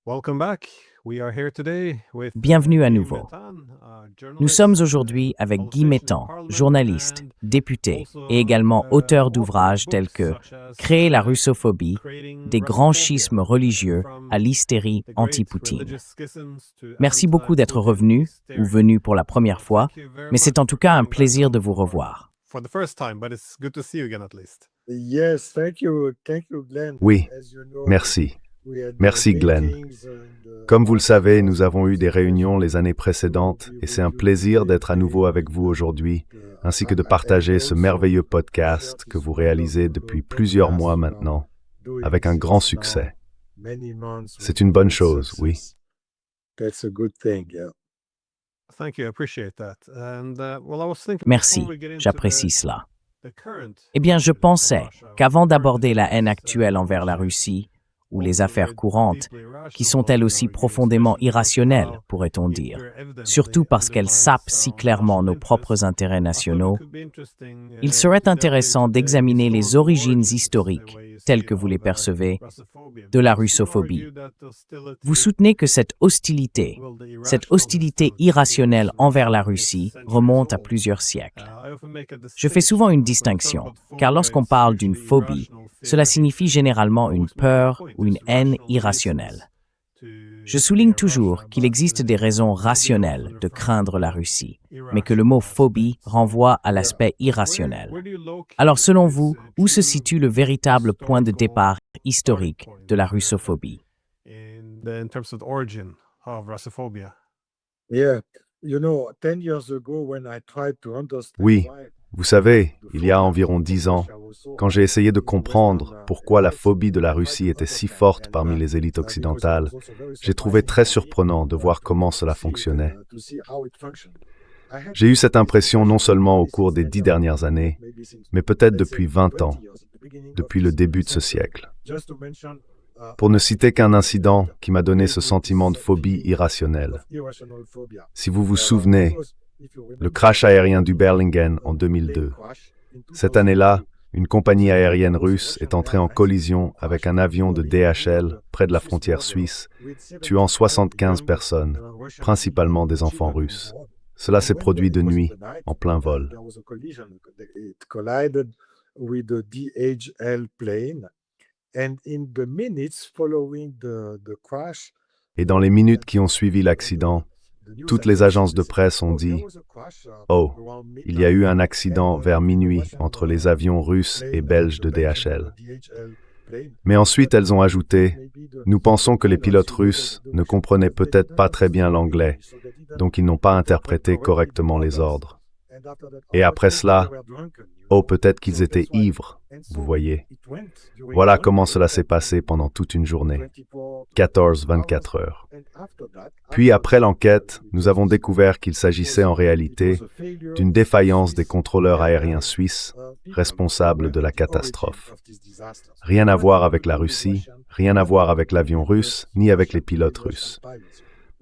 Welcome back. We are here today with Bienvenue à Guy nouveau. Mettan, Nous journalist sommes and aujourd'hui avec Guy politician in Mettan, Parliament, journaliste, and député also et également auteur d'ouvrages author of tels books que such as Créer la russophobie, Creating des grands Russophobia, schismes religieux from à l'hystérie the great anti-Poutine. religious schisms to Merci beaucoup d'être anti-Putin revenu ou hysteria. venu pour la première fois, Thank you very mais c'est much en tout for cas un coming back plaisir on de vous revoir. for the first time, but it's good to see you again at least. Yes, thank you, Glenn. Oui, As you know, merci. we had Merci, Glenn. meetings Comme vous le savez, nous avons eu des réunions les années précédentes et c'est un plaisir d'être à nouveau avec vous aujourd'hui, ainsi que de partager ce merveilleux podcast que vous réalisez depuis plusieurs mois maintenant, avec un grand succès. C'est une bonne chose, oui. That's a good thing, yeah. Thank you, I appreciate that. And well, I was thinking Merci, before we get into j'apprécie cela. the current Eh bien, je pensais Russia, qu'avant d'aborder la haine actuelle envers la Russie, ou les affaires courantes, qui sont elles aussi profondément irrationnelles, pourrait-on dire, surtout parce qu'elles sapent si clairement nos propres intérêts nationaux, il serait intéressant d'examiner les origines historiques, telles que vous les percevez, de la russophobie. Vous soutenez que cette hostilité irrationnelle envers la Russie remonte à plusieurs siècles. Je fais souvent une distinction, car lorsqu'on parle d'une phobie, cela signifie généralement une peur ou une haine irrationnelle. Je souligne toujours qu'il existe des raisons rationnelles de craindre la Russie, mais que le mot phobie renvoie à l'aspect irrationnel. Alors selon vous, où se situe le véritable point de départ historique de la russophobie? in terms of the origin of Russophobia? Yeah, you know, 10 years ago when I tried to understand Oui, why vous savez, il y a environ 10 ans, quand j'ai essayé de comprendre pourquoi la phobie de la Russie était si forte parmi les élites occidentales, j'ai trouvé très surprenant de voir comment cela fonctionnait. J'ai eu cette impression non seulement au cours des 10 dernières années, mais peut-être depuis 20 ans, depuis le début de ce siècle. Pour ne citer qu'un incident qui m'a donné ce sentiment de phobie irrationnelle. Si vous vous souvenez, le crash aérien du Berlingen en 2002. Cette année-là, une compagnie aérienne russe est entrée en collision avec un avion de DHL près de la frontière suisse, tuant 75 personnes, principalement des enfants russes. Cela s'est produit de nuit, en plein vol. It collided with the DHL plane, and in the minutes following the crash, Et dans les minutes qui ont suivi l'accident, toutes les agences de presse ont dit « Oh, il y a eu un accident vers minuit entre les avions russes et belges de DHL. » Mais ensuite, elles ont ajouté « Nous pensons que les pilotes russes ne comprenaient peut-être pas très bien l'anglais, donc ils n'ont pas interprété correctement les ordres. » Et après cela, oh, peut-être qu'ils étaient ivres, vous voyez. Voilà comment cela s'est passé pendant toute une journée, 14-24 heures. Puis après l'enquête, nous avons découvert qu'il s'agissait en réalité d'une défaillance des contrôleurs aériens suisses responsables de la catastrophe. Rien à voir avec la Russie, rien à voir avec l'avion russe, ni avec les pilotes russes.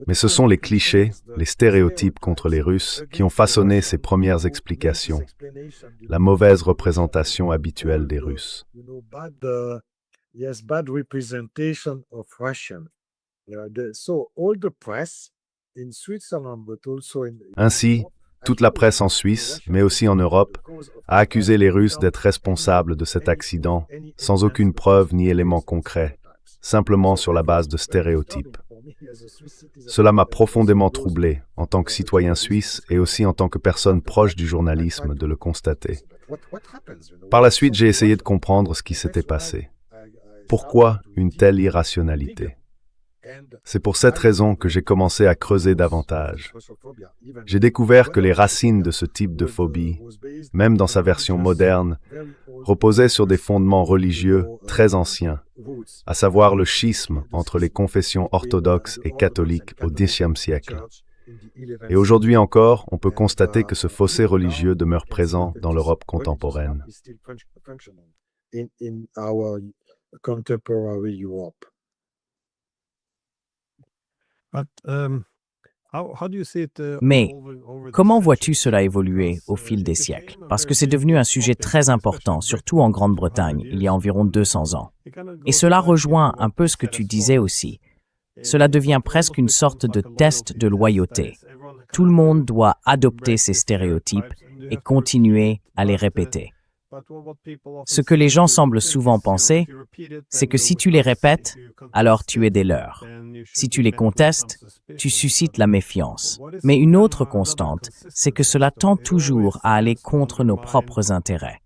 Mais ce sont les clichés, les stéréotypes contre les Russes qui ont façonné ces premières explications, la mauvaise représentation habituelle des Russes. Bad representation of Russian. So all the press in Switzerland, but also in Ainsi, toute la presse en Suisse, mais aussi en Europe, a accusé les Russes d'être responsables de cet accident sans aucune preuve ni élément concret, simplement sur la base de stéréotypes. Cela m'a profondément troublé en tant que citoyen suisse et aussi en tant que personne proche du journalisme de le constater. Par la suite, j'ai essayé de comprendre ce qui s'était passé. Pourquoi une telle irrationalité? C'est pour cette raison que j'ai commencé à creuser davantage. J'ai découvert que les racines de ce type de phobie, même dans sa version moderne, reposaient sur des fondements religieux très anciens, à savoir le schisme entre les confessions orthodoxes et catholiques au Xe siècle. Et aujourd'hui encore, on peut constater que ce fossé religieux demeure présent dans l'Europe contemporaine. in our contemporary Europe. But how do you see it, Mais over the comment centuries? vois-tu cela évoluer au fil des siècles? Parce que c'est devenu un sujet très important, surtout en Grande-Bretagne, il y a environ 200 ans. Et cela rejoint un peu ce que tu disais aussi. cela devient presque une sorte de test de loyauté. Tout le monde doit adopter ces stéréotypes et continuer à les répéter. Ce que les gens semblent souvent penser, c'est que si tu les répètes, alors tu es des leurs. Si tu les contestes, tu suscites la méfiance. Mais une autre constante, c'est que cela tend toujours à aller contre nos propres intérêts.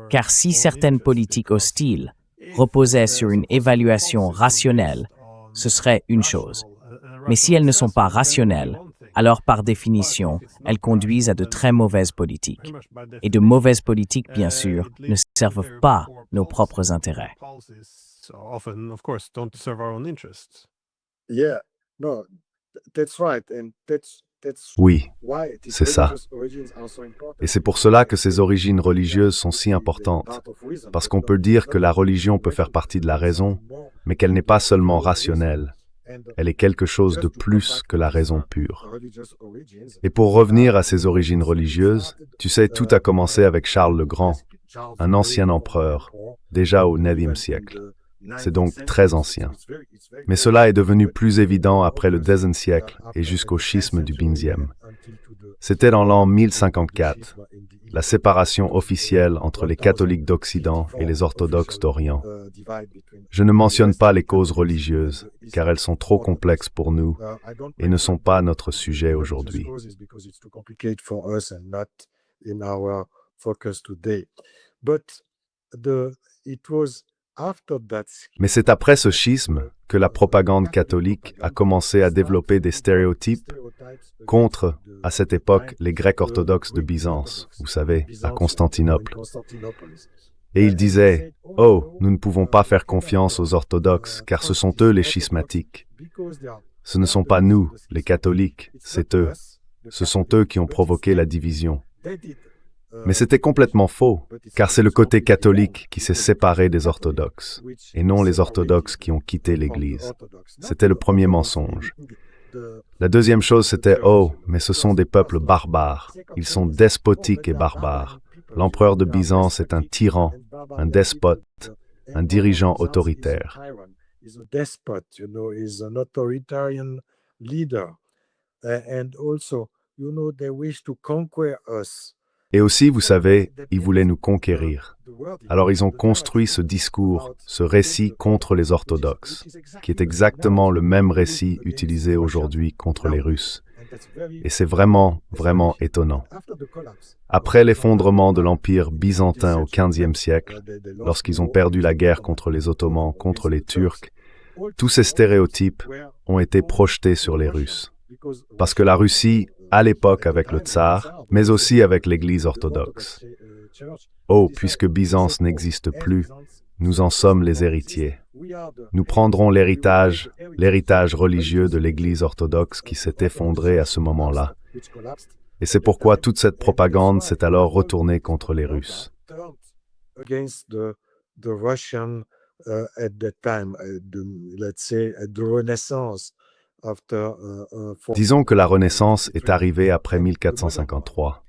Car si certaines politiques hostiles reposaient sur une évaluation rationnelle, ce serait une chose. Mais si elles ne sont pas rationnelles, alors par définition, elles conduisent à de très mauvaises politiques. Et de mauvaises politiques, bien sûr, ne servent pas nos propres intérêts. Yeah, no, that's right, and that's Oui, why these c'est ça. religious origins are so important. et c'est pour cela que ces origines religieuses sont si importantes, parce qu'on peut dire que la religion peut faire partie de la raison, mais qu'elle n'est pas seulement rationnelle, elle est quelque chose de plus que la raison pure. Et pour revenir à ces origines religieuses, tu sais, tout a commencé avec Charles le Grand, un ancien empereur, déjà au IXe siècle. C'est donc très ancien. Mais cela est devenu plus évident après le Xe siècle et jusqu'au schisme du XVe. C'était dans l'an 1054, la séparation officielle entre les catholiques d'Occident et les orthodoxes d'Orient. Je ne mentionne pas les causes religieuses, car elles sont trop complexes pour nous et ne sont pas notre sujet aujourd'hui. Mais c'est après ce schisme que la propagande catholique a commencé à développer des stéréotypes contre, à cette époque, les Grecs orthodoxes de Byzance, vous savez, à Constantinople. Et ils disaient, « Oh, nous ne pouvons pas faire confiance aux orthodoxes, car ce sont eux les schismatiques. Ce ne sont pas nous, les catholiques, c'est eux. Ce sont eux qui ont provoqué la division. » Mais c'était complètement faux, car c'est le côté catholique qui s'est séparé des orthodoxes, et non les orthodoxes qui ont quitté l'Église. C'était le premier mensonge. La deuxième chose, c'était « Oh, mais ce sont des peuples barbares. Ils sont despotiques et barbares. L'empereur de Byzance est un tyran, un despote, un dirigeant autoritaire. » Et aussi, vous savez, ils voulaient nous conquérir. Alors ils ont construit ce discours, ce récit contre les orthodoxes, qui est exactement le même récit utilisé aujourd'hui contre les Russes. Et c'est vraiment, vraiment étonnant. Après l'effondrement de l'Empire byzantin au XVe siècle, lorsqu'ils ont perdu la guerre contre les Ottomans, contre les Turcs, tous ces stéréotypes ont été projetés sur les Russes. Parce que la Russie, à l'époque avec le tsar, mais aussi avec l'Église orthodoxe. Oh, puisque Byzance n'existe plus, nous en sommes les héritiers. Nous prendrons l'héritage religieux de l'Église orthodoxe qui s'est effondré à ce moment-là. Et c'est pourquoi toute cette propagande s'est alors retournée contre les Russes. Disons que la Renaissance est arrivée après 1453.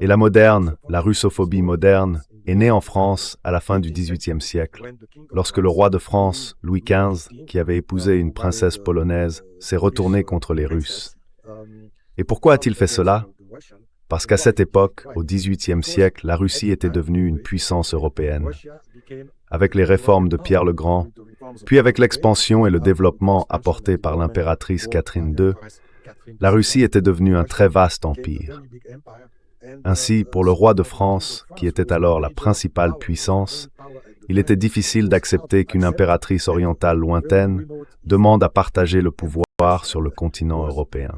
Et la moderne, la russophobie moderne, est née en France à la fin du XVIIIe siècle, lorsque le roi de France, Louis XV, qui avait épousé une princesse polonaise, s'est retourné contre les Russes. Et pourquoi a-t-il fait cela? Parce qu'à cette époque, au XVIIIe siècle, la Russie était devenue une puissance européenne. Avec les réformes de Pierre le Grand, puis avec l'expansion et le développement apportés par l'impératrice Catherine II, la Russie était devenue un très vaste empire. Ainsi, pour le roi de France, qui était alors la principale puissance, il était difficile d'accepter qu'une impératrice orientale lointaine demande à partager le pouvoir sur le continent européen.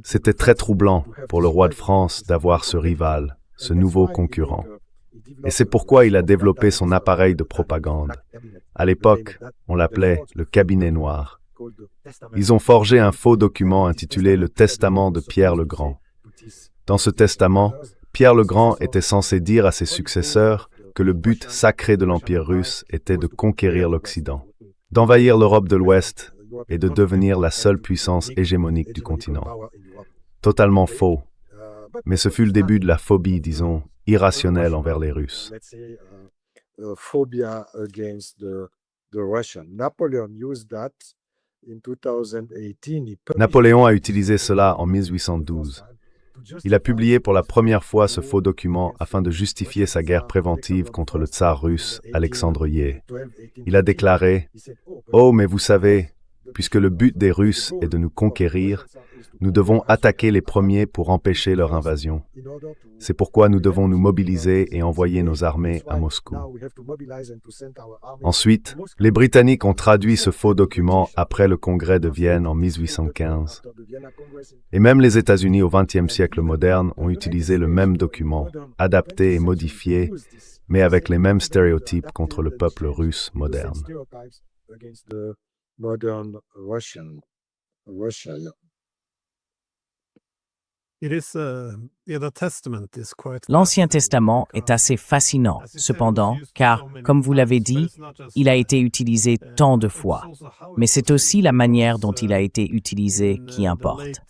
C'était très troublant pour le roi de France d'avoir ce rival, ce nouveau concurrent. Et c'est pourquoi il a développé son appareil de propagande. À l'époque, on l'appelait le cabinet noir. Ils ont forgé un faux document intitulé le Testament de Pierre le Grand. Dans ce testament, Pierre le Grand était censé dire à ses successeurs que le but sacré de l'Empire russe était de conquérir l'Occident, d'envahir l'Europe de l'Ouest et de devenir la seule puissance hégémonique du continent. Totalement faux. Mais ce fut le début de la phobie, disons, irrationnelle envers les Russes. Phobia against the Russian. Napoleon used that in 2018. Napoléon a utilisé cela en 1812. Il a publié pour la première fois ce faux document afin de justifier sa guerre préventive contre le tsar russe Alexandre II. Il a déclaré « Oh, mais vous savez, puisque le but des Russes est de nous conquérir, nous devons attaquer les premiers pour empêcher leur invasion. C'est pourquoi nous devons nous mobiliser et envoyer nos armées à Moscou. » Ensuite, les Britanniques ont traduit ce faux document après le congrès de Vienne en 1815. Et même les États-Unis au XXe siècle moderne ont utilisé le même document, adapté et modifié, mais avec les mêmes stéréotypes contre le peuple russe moderne. L'Ancien Testament est assez fascinant, cependant, car, comme vous l'avez dit, il a été utilisé tant de fois. Mais c'est aussi la manière dont il a été utilisé qui importe.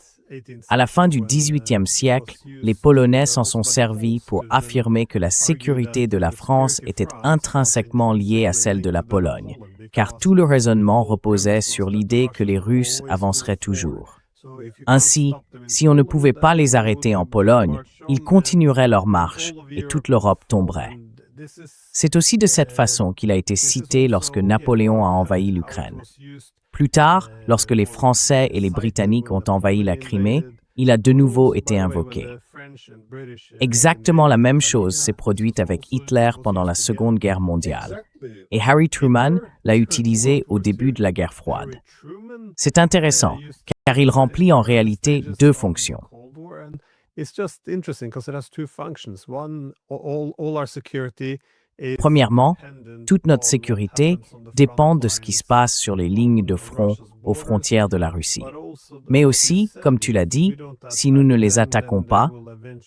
À la fin du XVIIIe siècle, les Polonais s'en sont servis pour affirmer que la sécurité de la France était intrinsèquement liée à celle de la Pologne, car tout le raisonnement reposait sur l'idée que les Russes avanceraient toujours. Ainsi, si on ne pouvait pas les arrêter en Pologne, ils continueraient leur marche et toute l'Europe tomberait. C'est aussi de cette façon qu'il a été cité lorsque Napoléon a envahi l'Ukraine. Plus tard, lorsque les Français et les Britanniques ont envahi la Crimée, il a de nouveau été invoqué. Exactement la même chose s'est produite avec Hitler pendant la Seconde Guerre mondiale. Et Harry Truman l'a utilisé au début de la guerre froide. C'est intéressant, car il remplit en réalité deux fonctions. Premièrement, toute notre sécurité dépend de ce qui se passe sur les lignes de front aux frontières de la Russie. Mais aussi, comme tu l'as dit, si nous ne les attaquons pas,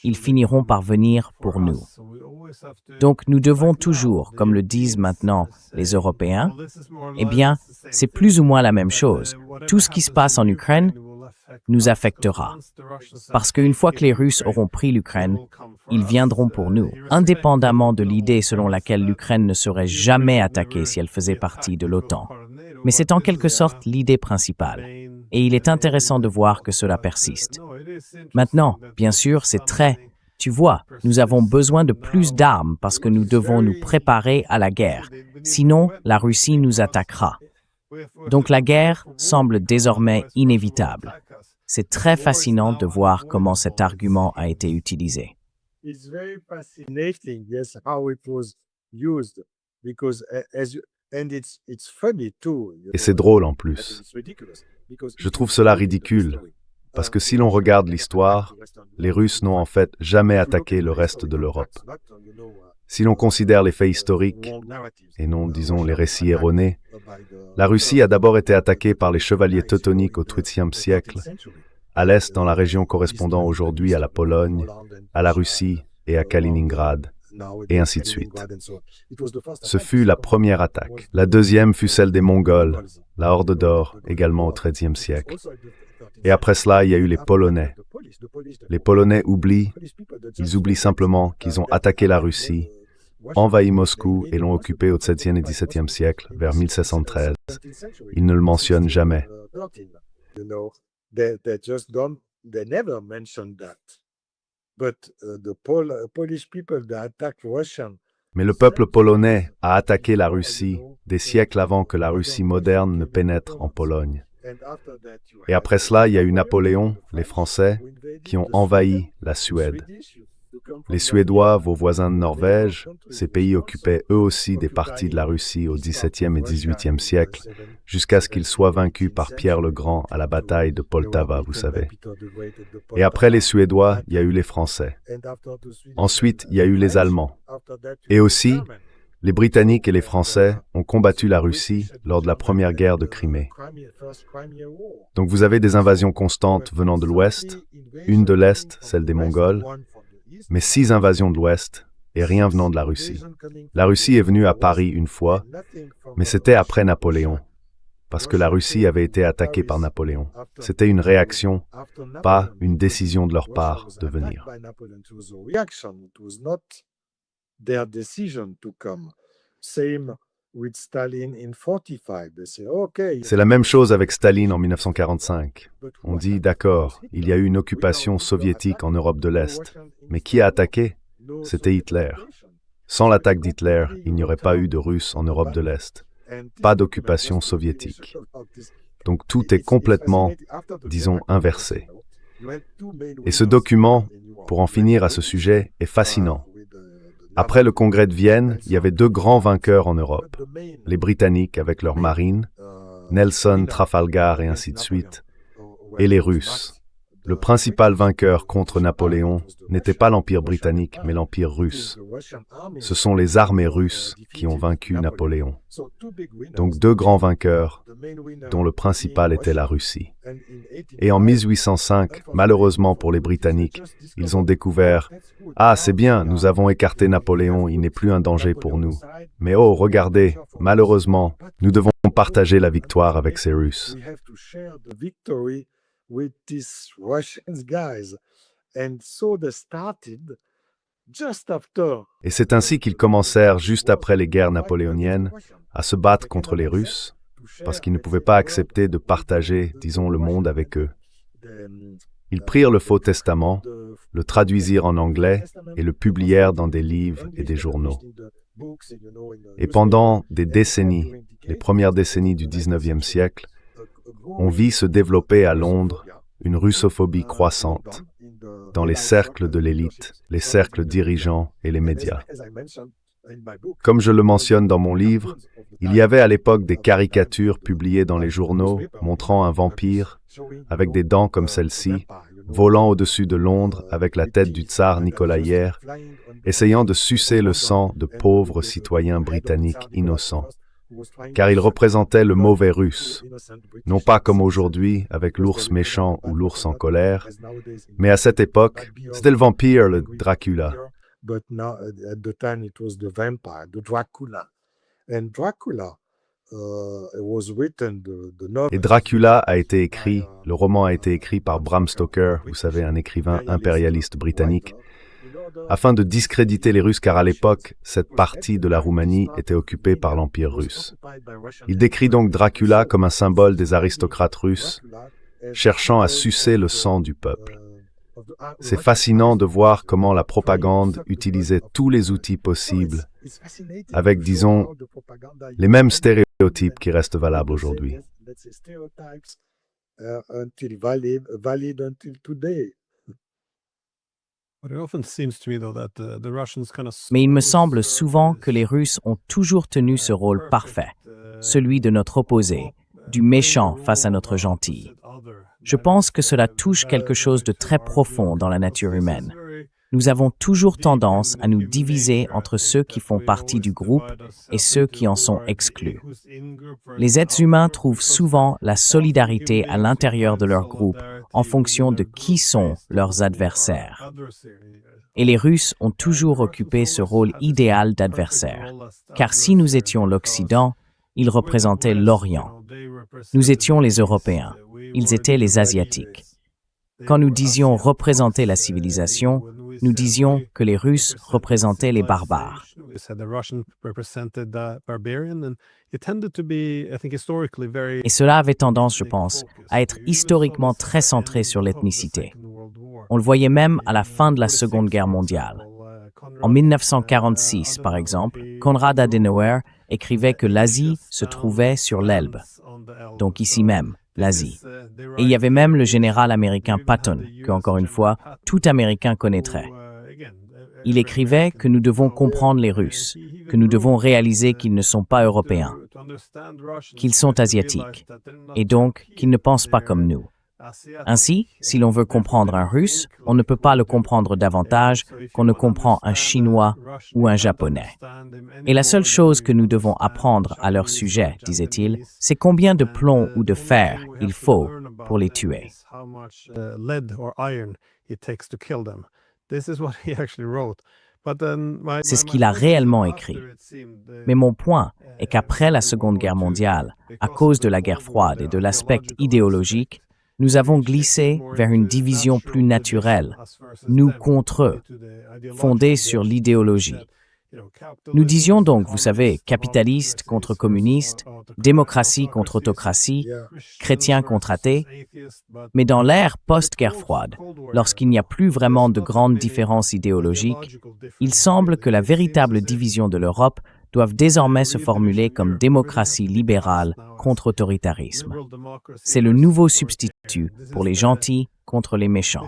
ils finiront par venir pour nous. Donc nous devons toujours, comme le disent maintenant les Européens, eh bien, c'est plus ou moins la même chose. Tout ce qui se passe en Ukraine nous affectera. Parce qu'une fois que les Russes auront pris l'Ukraine, ils viendront pour nous, indépendamment de l'idée selon laquelle l'Ukraine ne serait jamais attaquée si elle faisait partie de l'OTAN. Mais c'est en quelque sorte l'idée principale. Et il est intéressant de voir que cela persiste. Maintenant, bien sûr, c'est très... Tu vois, nous avons besoin de plus d'armes parce que nous devons nous préparer à la guerre. Sinon, la Russie nous attaquera. Donc la guerre semble désormais inévitable. C'est très fascinant de voir comment cet argument a été utilisé. It's very fascinating, yes, how it was used, because it's funny too. Et c'est drôle en plus. Je trouve cela ridicule, parce que si l'on regarde l'histoire, les Russes n'ont en fait jamais attaqué le reste de l'Europe. Si l'on considère les faits historiques, et non, disons, les récits erronés, la Russie a d'abord été attaquée par les chevaliers teutoniques au XIIIe siècle, à l'est dans la région correspondant aujourd'hui à la Pologne, à la Russie et à Kaliningrad, et ainsi de suite. Ce fut la première attaque. La deuxième fut celle des Mongols, la Horde d'Or, également au XIIIe siècle. Et après cela, il y a eu les Polonais. Les Polonais oublient, ils oublient simplement qu'ils ont attaqué la Russie, envahi Moscou et l'ont occupé au XVIIe et XVIIe siècle, vers 1713. Ils ne le mentionnent jamais. They never mentioned that. But the Polish people that attacked Russian. Mais le peuple polonais a attaqué la Russie des siècles avant que la Russie moderne ne pénètre en Pologne. Et après cela, il y a eu Napoléon, les Français, qui ont envahi la Suède. Les Suédois, vos voisins de Norvège, ces pays occupaient eux aussi des parties de la Russie au XVIIe et XVIIIe siècle, jusqu'à ce qu'ils soient vaincus par Pierre le Grand à la bataille de Poltava, vous savez. Et après les Suédois, il y a eu les Français. Ensuite, il y a eu les Allemands. Et aussi, les Britanniques et les Français ont combattu la Russie lors de la première guerre de Crimée. Donc vous avez des invasions constantes venant de l'Ouest, une de l'Est, celle des Mongols, mais 6 invasions de l'Ouest et rien venant de la Russie. La Russie est venue à Paris une fois, mais c'était après Napoléon. parce que la Russie avait été attaquée par Napoléon. C'était une réaction, pas une décision de leur part de venir. C'est la même chose avec Staline en 1945. On dit, d'accord, il y a eu une occupation soviétique en Europe de l'Est, mais qui a attaqué? C'était Hitler. Sans l'attaque d'Hitler, il n'y aurait pas eu de Russes en Europe de l'Est. Pas d'occupation soviétique. Donc tout est complètement, disons, inversé. Et ce document, pour en finir à ce sujet, est fascinant. Après le congrès de Vienne, il y avait deux grands vainqueurs en Europe. Les Britanniques avec leur marine, Nelson, Trafalgar et ainsi de suite, et les Russes. Le principal vainqueur contre Napoléon n'était pas l'Empire britannique, mais l'Empire russe. Ce sont les armées russes qui ont vaincu Napoléon. Donc deux grands vainqueurs, dont le principal était la Russie. Et en 1805, malheureusement pour les Britanniques, ils ont découvert « Ah, c'est bien, nous avons écarté Napoléon, il n'est plus un danger pour nous. Mais oh, regardez, malheureusement, nous devons partager la victoire avec ces Russes. » with these Russian guys. And so they started just after. Et c'est ainsi qu'ils commencèrent, juste après les guerres napoléoniennes, à se battre contre les Russes, parce qu'ils ne pouvaient pas accepter de partager, disons, le monde avec eux. Ils prirent le Faux Testament, le traduisirent en anglais et le publièrent dans des livres et des journaux. Et pendant des décennies, les premières décennies du 19e siècle, on vit se développer à Londres une russophobie croissante dans les cercles de l'élite, les cercles dirigeants et les médias. Comme je le mentionne dans mon livre, il y avait à l'époque des caricatures publiées dans les journaux montrant un vampire avec des dents comme celle-ci, volant au-dessus de Londres avec la tête du tsar Nicolaï, essayant de sucer le sang de pauvres citoyens britanniques innocents. Car il représentait le mauvais russe, non pas comme aujourd'hui avec l'ours méchant ou l'ours en colère, mais à cette époque, c'était le vampire, le Dracula. Et Dracula a été écrit, le roman a été écrit par Bram Stoker, vous savez, un écrivain impérialiste britannique, afin de discréditer les Russes, car à l'époque, cette partie de la Roumanie était occupée par l'Empire russe. Il décrit donc Dracula comme un symbole des aristocrates russes, cherchant à sucer le sang du peuple. C'est fascinant de voir comment la propagande utilisait tous les outils possibles, avec, disons, les mêmes stéréotypes qui restent valables aujourd'hui. Mais il me semble souvent que les Russes ont toujours tenu ce rôle parfait, celui de notre opposé, du méchant face à notre gentil. Je pense que cela touche quelque chose de très profond dans la nature humaine. Nous avons toujours tendance à nous diviser entre ceux qui font partie du groupe et ceux qui en sont exclus. Les êtres humains trouvent souvent la solidarité à l'intérieur de leur groupe en fonction de qui sont leurs adversaires. Et les Russes ont toujours occupé ce rôle idéal d'adversaire, car si nous étions l'Occident, ils représentaient l'Orient. Nous étions les Européens, ils étaient les Asiatiques. Quand nous disions représenter la civilisation, nous disions que les Russes représentaient les barbares. Et cela avait tendance, je pense, à être historiquement très centré sur l'ethnicité. On le voyait même à la fin de la Seconde Guerre mondiale. En 1946, par exemple, Konrad Adenauer écrivait que l'Asie se trouvait sur l'Elbe, donc ici même, l'Asie. Et il y avait même le général américain Patton, que, encore une fois, tout Américain connaîtrait. Il écrivait que nous devons comprendre les Russes, que nous devons réaliser qu'ils ne sont pas européens, qu'ils sont asiatiques, et donc qu'ils ne pensent pas comme nous. Ainsi, si l'on veut comprendre un Russe, on ne peut pas le comprendre davantage qu'on ne comprend un Chinois ou un Japonais. Et la seule chose que nous devons apprendre à leur sujet, disait-il, c'est combien de plomb ou de fer il faut pour les tuer. C'est ce qu'il a réellement écrit. Mais mon point est qu'après la Seconde Guerre mondiale, à cause de la guerre froide et de l'aspect idéologique, nous avons glissé vers une division plus naturelle, nous contre eux, fondée sur l'idéologie. Nous disions donc, vous savez, capitaliste contre communiste, démocratie contre autocratie, chrétien contre athée, mais dans l'ère post-guerre froide, lorsqu'il n'y a plus vraiment de grandes différences idéologiques, il semble que la véritable division de l'Europe doive désormais se formuler comme démocratie libérale contre autoritarisme. C'est le nouveau substitut pour les gentils contre les méchants.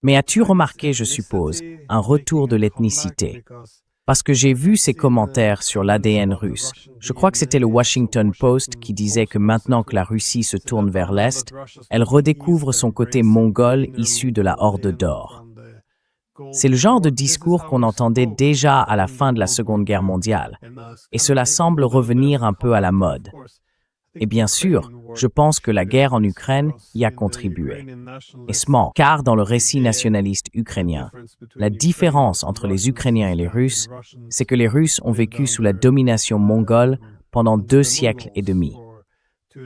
Mais as-tu remarqué, je suppose, un retour de l'ethnicité? Parce que j'ai vu ces commentaires sur l'ADN russe. Je crois que c'était le Washington Post qui disait que maintenant que la Russie se tourne vers l'Est, elle redécouvre son côté mongol issu de la Horde d'Or. C'est le genre de discours qu'on entendait déjà à la fin de la Seconde Guerre mondiale, et cela semble revenir un peu à la mode. Et bien sûr, je pense que la guerre en Ukraine y a contribué. Car dans le récit nationaliste ukrainien, la différence entre les Ukrainiens et les Russes, c'est que les Russes ont vécu sous la domination mongole pendant 2 siècles et demi.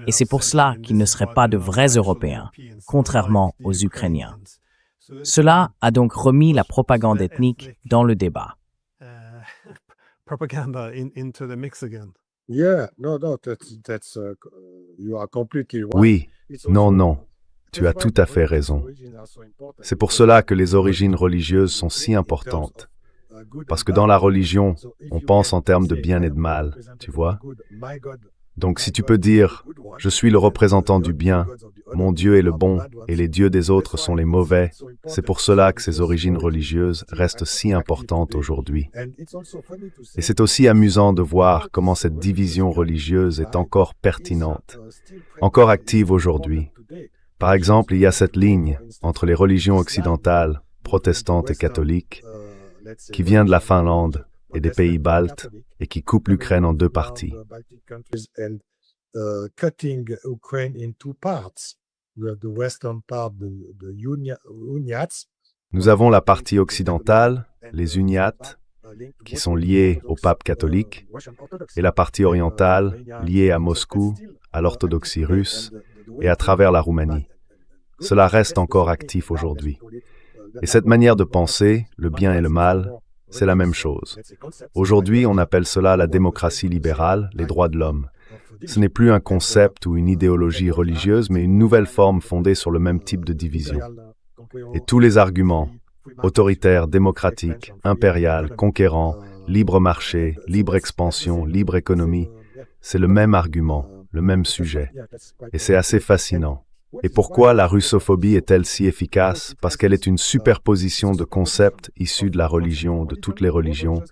Et c'est pour cela qu'ils ne seraient pas de vrais Européens, contrairement aux Ukrainiens. Cela a donc remis la propagande ethnique dans le débat. Oui, non, tu as tout à fait raison. C'est pour cela que les origines religieuses sont si importantes. Parce que dans la religion, on pense en termes de bien et de mal, tu vois. Donc si tu peux dire « Je suis le représentant du bien, mon Dieu est le bon, et les dieux des autres sont les mauvais », c'est pour cela que ces origines religieuses restent si importantes aujourd'hui. Et c'est aussi amusant de voir comment cette division religieuse est encore pertinente, encore active aujourd'hui. Par exemple, il y a cette ligne entre les religions occidentales, protestantes et catholiques, qui vient de la Finlande et des pays baltes, et qui coupe l'Ukraine en 2 parties. Nous avons la partie occidentale, les Uniates, qui sont liés au pape catholique, et la partie orientale, liée à Moscou, à l'orthodoxie russe, et à travers la Roumanie. Cela reste encore actif aujourd'hui. Et cette manière de penser, le bien et le mal, c'est la même chose. Aujourd'hui, on appelle cela la démocratie libérale, les droits de l'homme. Ce n'est plus un concept ou une idéologie religieuse, mais une nouvelle forme fondée sur le même type de division. Et tous les arguments, autoritaires, démocratiques, impérial, conquérant, libre marché, libre expansion, libre économie, c'est le même argument, le même sujet. Et c'est assez fascinant. Et pourquoi la russophobie est-elle si efficace? Parce qu'elle est une superposition de concepts issus de la religion, de toutes les religions,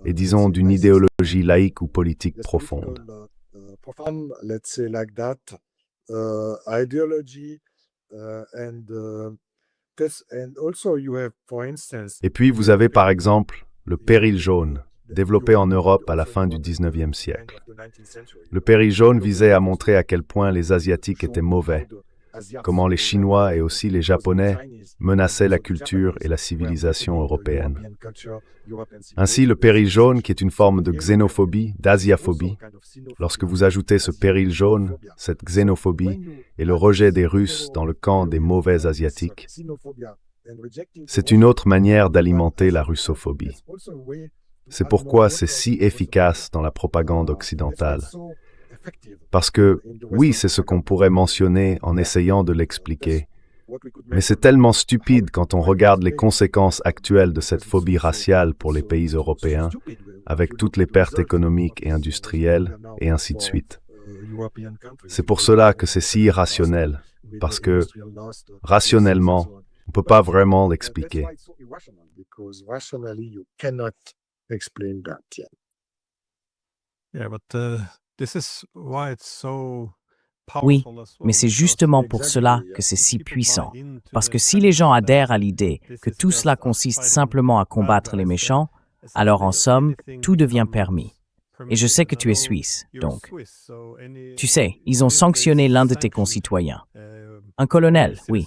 et disons d'une idéologie laïque ou politique profonde. Et puis vous avez par exemple le péril jaune, développé en Europe à la fin du XIXe siècle. Le péril jaune visait à montrer à quel point les Asiatiques étaient mauvais, comment les Chinois et aussi les Japonais menaçaient la culture et la civilisation européenne. Ainsi, le péril jaune, qui est une forme de xénophobie, d'asiaphobie, lorsque vous ajoutez ce péril jaune, cette xénophobie et le rejet des Russes dans le camp des mauvais Asiatiques, c'est une autre manière d'alimenter la russophobie. C'est pourquoi c'est si efficace dans la propagande occidentale. Parce que, oui, c'est ce qu'on pourrait mentionner en essayant de l'expliquer, mais c'est tellement stupide quand on regarde les conséquences actuelles de cette phobie raciale pour les pays européens, avec toutes les pertes économiques et industrielles, et ainsi de suite. C'est pour cela que c'est si irrationnel, parce que, rationnellement, on ne peut pas vraiment l'expliquer. Oui, mais c'est justement pour cela que c'est si puissant. Parce que si les gens adhèrent à l'idée que tout cela consiste simplement à combattre les méchants, alors en somme, tout devient permis. Et je sais que tu es suisse, donc. Tu sais, ils ont sanctionné l'un de tes concitoyens. Un colonel, oui.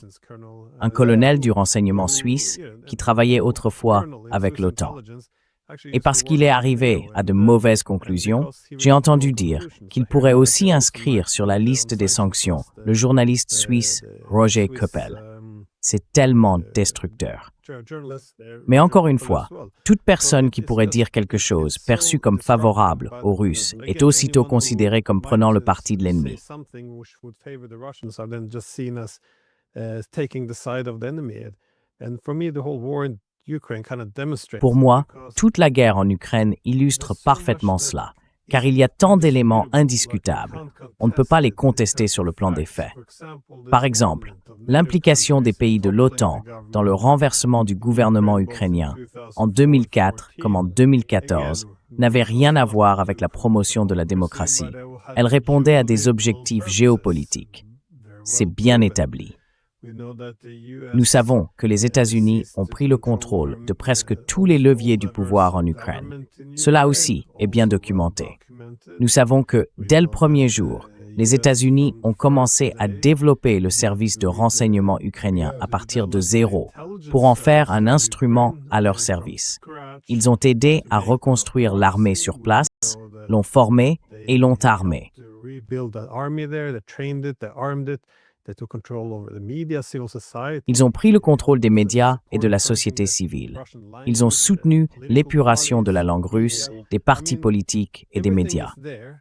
Un colonel du renseignement suisse qui travaillait autrefois avec l'OTAN. Et parce qu'il est arrivé à de mauvaises conclusions, j'ai entendu dire qu'il pourrait aussi inscrire sur la liste des sanctions le journaliste suisse Roger Koppel. C'est tellement destructeur. Mais encore une fois, toute personne qui pourrait dire quelque chose perçu comme favorable aux Russes est aussitôt considérée comme prenant le parti de l'ennemi. Pour moi, toute la guerre en Ukraine illustre parfaitement cela, car il y a tant d'éléments indiscutables. On ne peut pas les contester sur le plan des faits. Par exemple, l'implication des pays de l'OTAN dans le renversement du gouvernement ukrainien en 2004 comme en 2014 n'avait rien à voir avec la promotion de la démocratie. Elle répondait à des objectifs géopolitiques. C'est bien établi. Nous savons que les États-Unis ont pris le contrôle de presque tous les leviers du pouvoir en Ukraine. Cela aussi est bien documenté. Nous savons que, dès le premier jour, les États-Unis ont commencé à développer le service de renseignement ukrainien à partir de zéro pour en faire un instrument à leur service. Ils ont aidé à reconstruire l'armée sur place, l'ont formée et l'ont armée. Ils ont pris le contrôle des médias et de la société civile. Ils ont soutenu l'épuration de la langue russe, des partis politiques et des médias.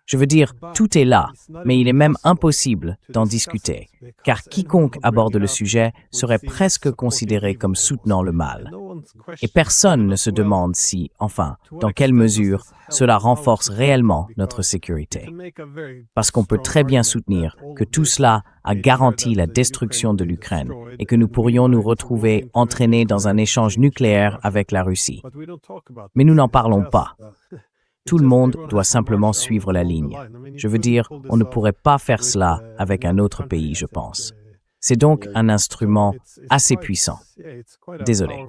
Je veux dire, tout est là, mais il est même impossible d'en discuter, car quiconque aborde le sujet serait presque considéré comme soutenant le mal. Et personne ne se demande si, enfin, dans quelle mesure cela renforce réellement notre sécurité. Parce qu'on peut très bien soutenir que tout cela a garanti la destruction de l'Ukraine et que nous pourrions nous retrouver entraînés dans un échange nucléaire avec la Russie. Mais nous n'en parlons pas. Tout le monde doit simplement suivre la ligne. Je veux dire, on ne pourrait pas faire cela avec un autre pays, je pense. C'est donc un instrument assez puissant. Désolé.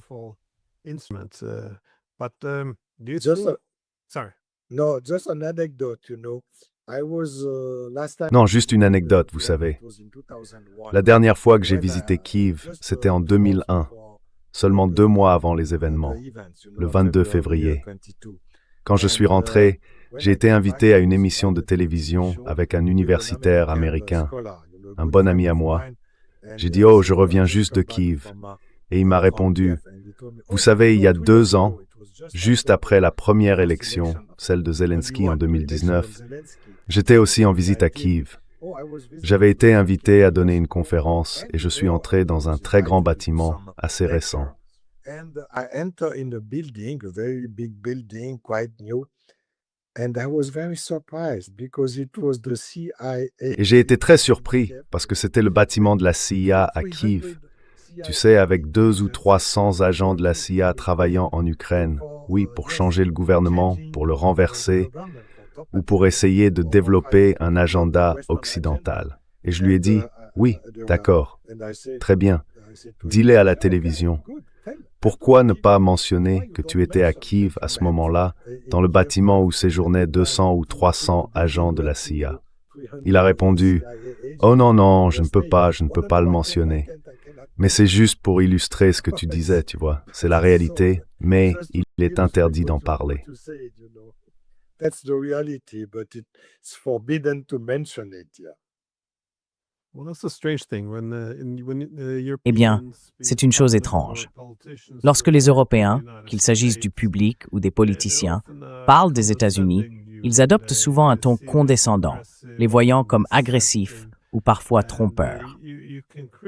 Non, juste une anecdote, vous savez. La dernière fois que j'ai visité Kiev, c'était en 2001, seulement 2 mois avant les événements, le 22 février. Quand je suis rentré, j'ai été invité à une émission de télévision avec un universitaire américain, un bon ami à moi. J'ai dit « Oh, je reviens juste de Kiev ». Et il m'a répondu « Vous savez, il y a 2 ans, juste après la première élection, celle de Zelensky en 2019, j'étais aussi en visite à Kiev. J'avais été invité à donner une conférence et je suis entré dans un très grand bâtiment assez récent. Et j'ai été très surpris parce que c'était le bâtiment de la CIA à Kiev. Tu sais, avec 200 ou 300 agents de la CIA travaillant en Ukraine, oui, pour changer le gouvernement, pour le renverser, ou pour essayer de développer un agenda occidental. Et je lui ai dit, oui, d'accord, très bien, dis-le à la télévision. Pourquoi ne pas mentionner que tu étais à Kiev à ce moment-là, dans le bâtiment où séjournaient 200 ou 300 agents de la CIA? Il a répondu, oh non, non, je ne peux pas le mentionner. Mais c'est juste pour illustrer ce que tu disais, tu vois. C'est la réalité, mais il est interdit d'en parler. Eh bien, c'est une chose étrange. Lorsque les Européens, qu'il s'agisse du public ou des politiciens, parlent des États-Unis, ils adoptent souvent un ton condescendant, les voyant comme agressifs ou parfois trompeurs.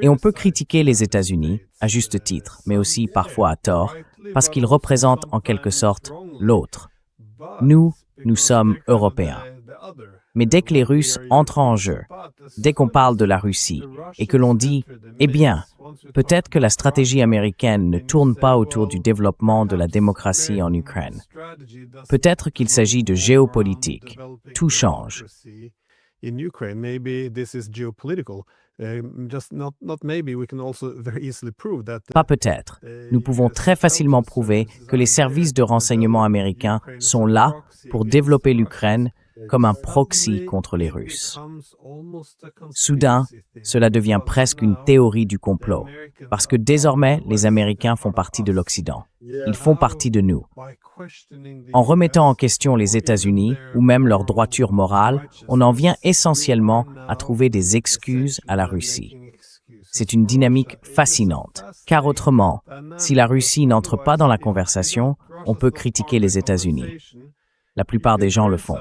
Et on peut critiquer les États-Unis, à juste titre, mais aussi parfois à tort, parce qu'ils représentent en quelque sorte l'autre. Nous sommes Européens. Mais dès que les Russes entrent en jeu, dès qu'on parle de la Russie et que l'on dit « Eh bien, peut-être que la stratégie américaine ne tourne pas autour du développement de la démocratie en Ukraine. Peut-être qu'il s'agit de géopolitique. Tout change. » Pas peut-être. Nous pouvons très facilement prouver que les services de renseignement américains sont là pour développer l'Ukraine comme un proxy contre les Russes. Soudain, cela devient presque une théorie du complot, parce que désormais, les Américains font partie de l'Occident. Ils font partie de nous. En remettant en question les États-Unis, ou même leur droiture morale, on en vient essentiellement à trouver des excuses à la Russie. C'est une dynamique fascinante, car autrement, si la Russie n'entre pas dans la conversation, on peut critiquer les États-Unis. La plupart des gens le font.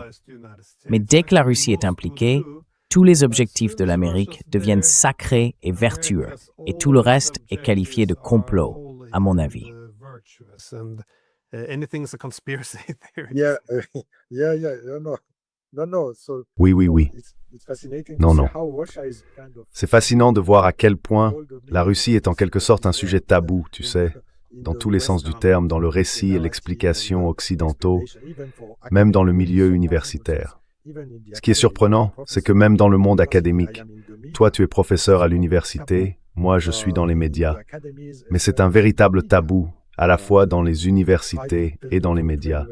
Mais dès que la Russie est impliquée, tous les objectifs de l'Amérique deviennent sacrés et vertueux, et tout le reste est qualifié de complot, à mon avis. Oui, oui, oui. Non, non. C'est fascinant de voir à quel point la Russie est en quelque sorte un sujet tabou, tu sais, dans tous les sens du terme, dans le récit et l'explication occidentaux, même dans le milieu universitaire. Ce qui est surprenant, c'est que même dans le monde académique, toi tu es professeur à l'université, moi je suis dans les médias, mais c'est un véritable tabou, à la fois dans les universités et dans les médias,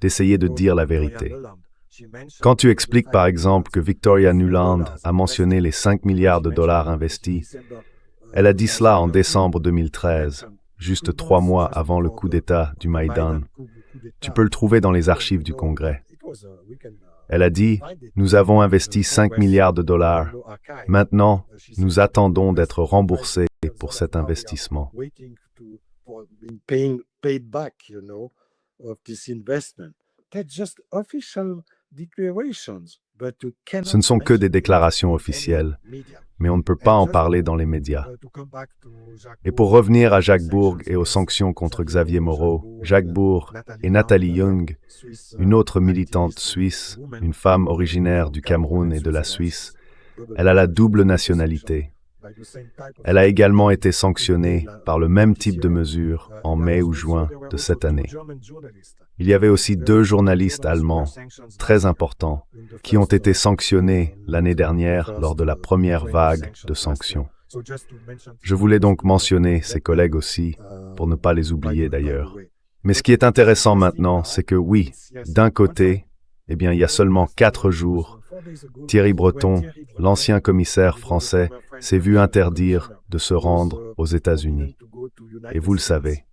d'essayer de dire la vérité. Quand tu expliques par exemple que Victoria Nuland a mentionné les 5 milliards de dollars investis, elle a dit cela en décembre 2013, juste 3 mois avant le coup d'État du Maïdan. Tu peux le trouver dans les archives du Congrès. Elle a dit « Nous avons investi 5 milliards de dollars. Maintenant, nous attendons d'être remboursés pour cet investissement. » Ce ne sont que des déclarations officielles, mais on ne peut pas en parler dans les médias. Et pour revenir à Jacques Bourg et aux sanctions contre Xavier Moreau, Jacques Bourg et Nathalie Young, une autre militante suisse, une femme originaire du Cameroun et de la Suisse, elle a la double nationalité. Elle a également été sanctionnée par le même type de mesures en mai ou juin de cette année. Il y avait aussi 2 journalistes allemands, très importants, qui ont été sanctionnés l'année dernière lors de la première vague de sanctions. Je voulais donc mentionner ces collègues aussi, pour ne pas les oublier d'ailleurs. Mais ce qui est intéressant maintenant, c'est que oui, d'un côté, il y a seulement 4 jours, Thierry Breton, l'ancien commissaire français, s'est vu interdire de se rendre aux États-Unis. Et vous le savez.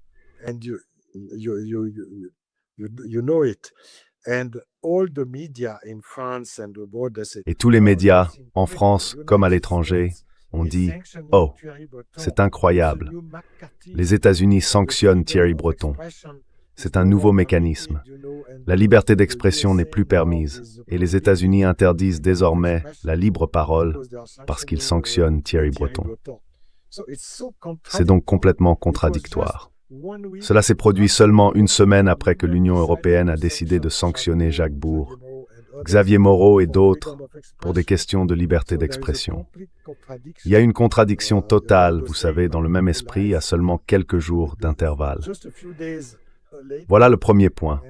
Et tous les médias, en France comme à l'étranger, ont dit « Oh, c'est incroyable. Les États-Unis sanctionnent Thierry Breton. C'est un nouveau mécanisme. La liberté d'expression n'est plus permise et les États-Unis interdisent désormais la libre parole parce qu'ils sanctionnent Thierry Breton. » C'est donc complètement contradictoire. Cela s'est produit seulement une semaine après que l'Union européenne a décidé de sanctionner Jacques Bourg, Xavier Moreau et d'autres pour des questions de liberté d'expression. Il y a une contradiction totale, vous savez, dans le même esprit, à seulement quelques jours d'intervalle. Voilà le premier point.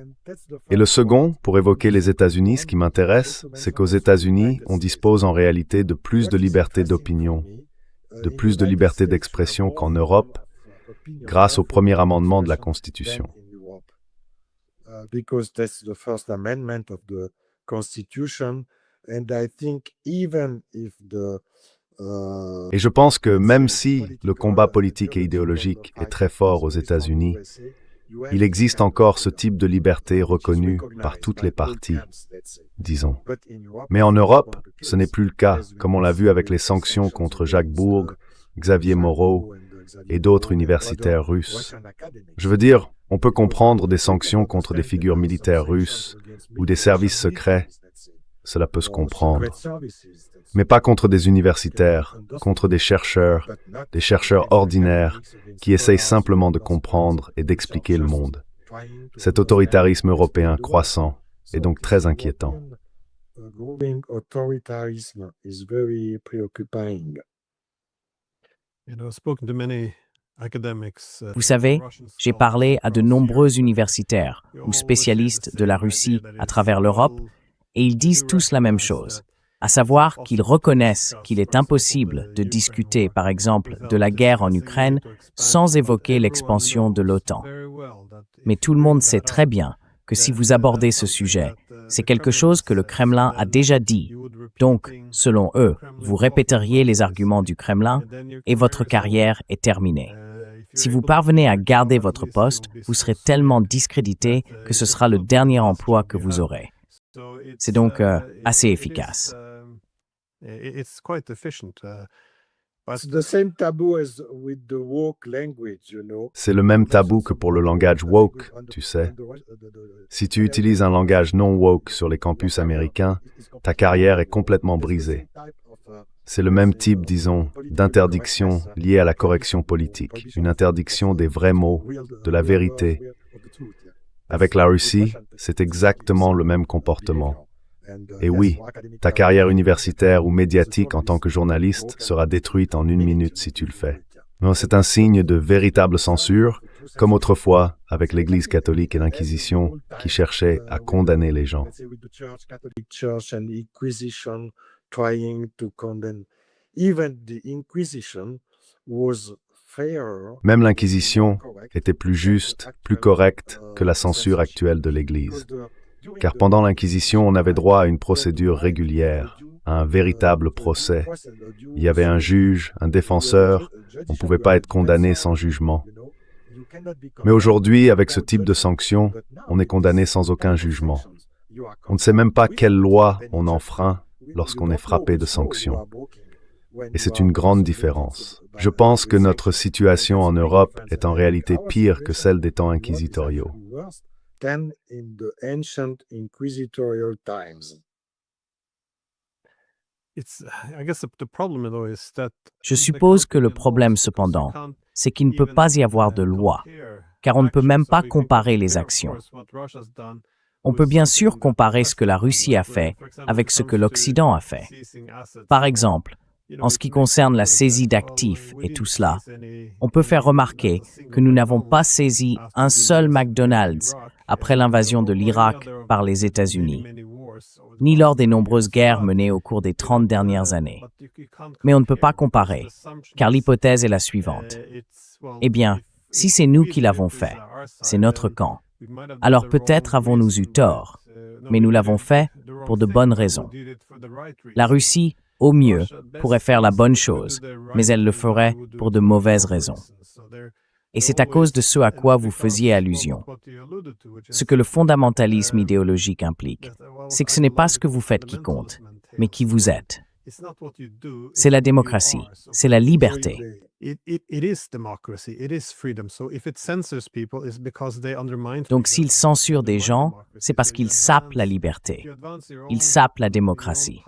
Et le second, pour évoquer les États-Unis, ce qui m'intéresse, c'est qu'aux États-Unis, on dispose en réalité de plus de liberté d'opinion, de plus de liberté d'expression qu'en Europe, grâce au premier amendement de la Constitution. Et je pense que même si le combat politique et idéologique est très fort aux États-Unis, il existe encore ce type de liberté reconnue par toutes les parties, disons. Mais en Europe, ce n'est plus le cas, comme on l'a vu avec les sanctions contre Jacques Bourg, Xavier Moreau et d'autres universitaires russes. Je veux dire, on peut comprendre des sanctions contre des figures militaires russes ou des services secrets, cela peut se comprendre. Mais pas contre des universitaires, contre des chercheurs ordinaires qui essayent simplement de comprendre et d'expliquer le monde. Cet autoritarisme européen croissant est donc très inquiétant. Vous savez, j'ai parlé à de nombreux universitaires ou spécialistes de la Russie à travers l'Europe et ils disent tous la même chose, à savoir qu'ils reconnaissent qu'il est impossible de discuter, par exemple, de la guerre en Ukraine sans évoquer l'expansion de l'OTAN. Mais tout le monde sait très bien que si vous abordez ce sujet, c'est quelque chose que le Kremlin a déjà dit. Donc, selon eux, vous répéteriez les arguments du Kremlin et votre carrière est terminée. Si vous parvenez à garder votre poste, vous serez tellement discrédité que ce sera le dernier emploi que vous aurez. C'est donc assez efficace. It's quite efficient. It's the same taboo as with the woke language, C'est le même tabou que pour le langage woke, tu sais. Si tu utilises un langage non woke sur les campus américains, ta carrière est complètement brisée. C'est le même type, disons, d'interdiction liée à la correction politique, une interdiction des vrais mots, de la vérité. Avec la Russie, c'est exactement le même comportement. Et oui, ta carrière universitaire ou médiatique en tant que journaliste sera détruite en 1 minute si tu le fais. Mais c'est un signe de véritable censure, comme autrefois avec l'Église catholique et l'Inquisition qui cherchaient à condamner les gens. Même l'Inquisition était plus juste, plus correcte que la censure actuelle de l'Église. Car pendant l'Inquisition, on avait droit à une procédure régulière, à un véritable procès. Il y avait un juge, un défenseur, on ne pouvait pas être condamné sans jugement. Mais aujourd'hui, avec ce type de sanctions, on est condamné sans aucun jugement. On ne sait même pas quelle loi on enfreint lorsqu'on est frappé de sanctions. Et c'est une grande différence. Je pense que notre situation en Europe est en réalité pire que celle des temps inquisitoriaux. Than in the ancient inquisitorial times. Je suppose que le problème, cependant, c'est qu'il ne peut pas y avoir de loi, car on ne peut même pas comparer les actions. On peut bien sûr comparer ce que la Russie a fait avec ce que l'Occident a fait. Par exemple, en ce qui concerne la saisie d'actifs et tout cela, on peut faire remarquer que nous n'avons pas saisi un seul McDonald's après l'invasion de l'Irak par les États-Unis, ni lors des nombreuses guerres menées au cours des 30 dernières années. Mais on ne peut pas comparer, car l'hypothèse est la suivante. Eh bien, si c'est nous qui l'avons fait, c'est notre camp. Alors peut-être avons-nous eu tort, mais nous l'avons fait pour de bonnes raisons. La Russie, au mieux, pourrait faire la bonne chose, mais elle le ferait pour de mauvaises raisons. Et c'est à cause de ce à quoi vous faisiez allusion. Ce que le fondamentalisme idéologique implique, c'est que ce n'est pas ce que vous faites qui compte, mais qui vous êtes. C'est la démocratie, c'est la liberté. Donc s'ils censurent des gens, c'est parce qu'ils sapent la liberté. Ils sapent la démocratie.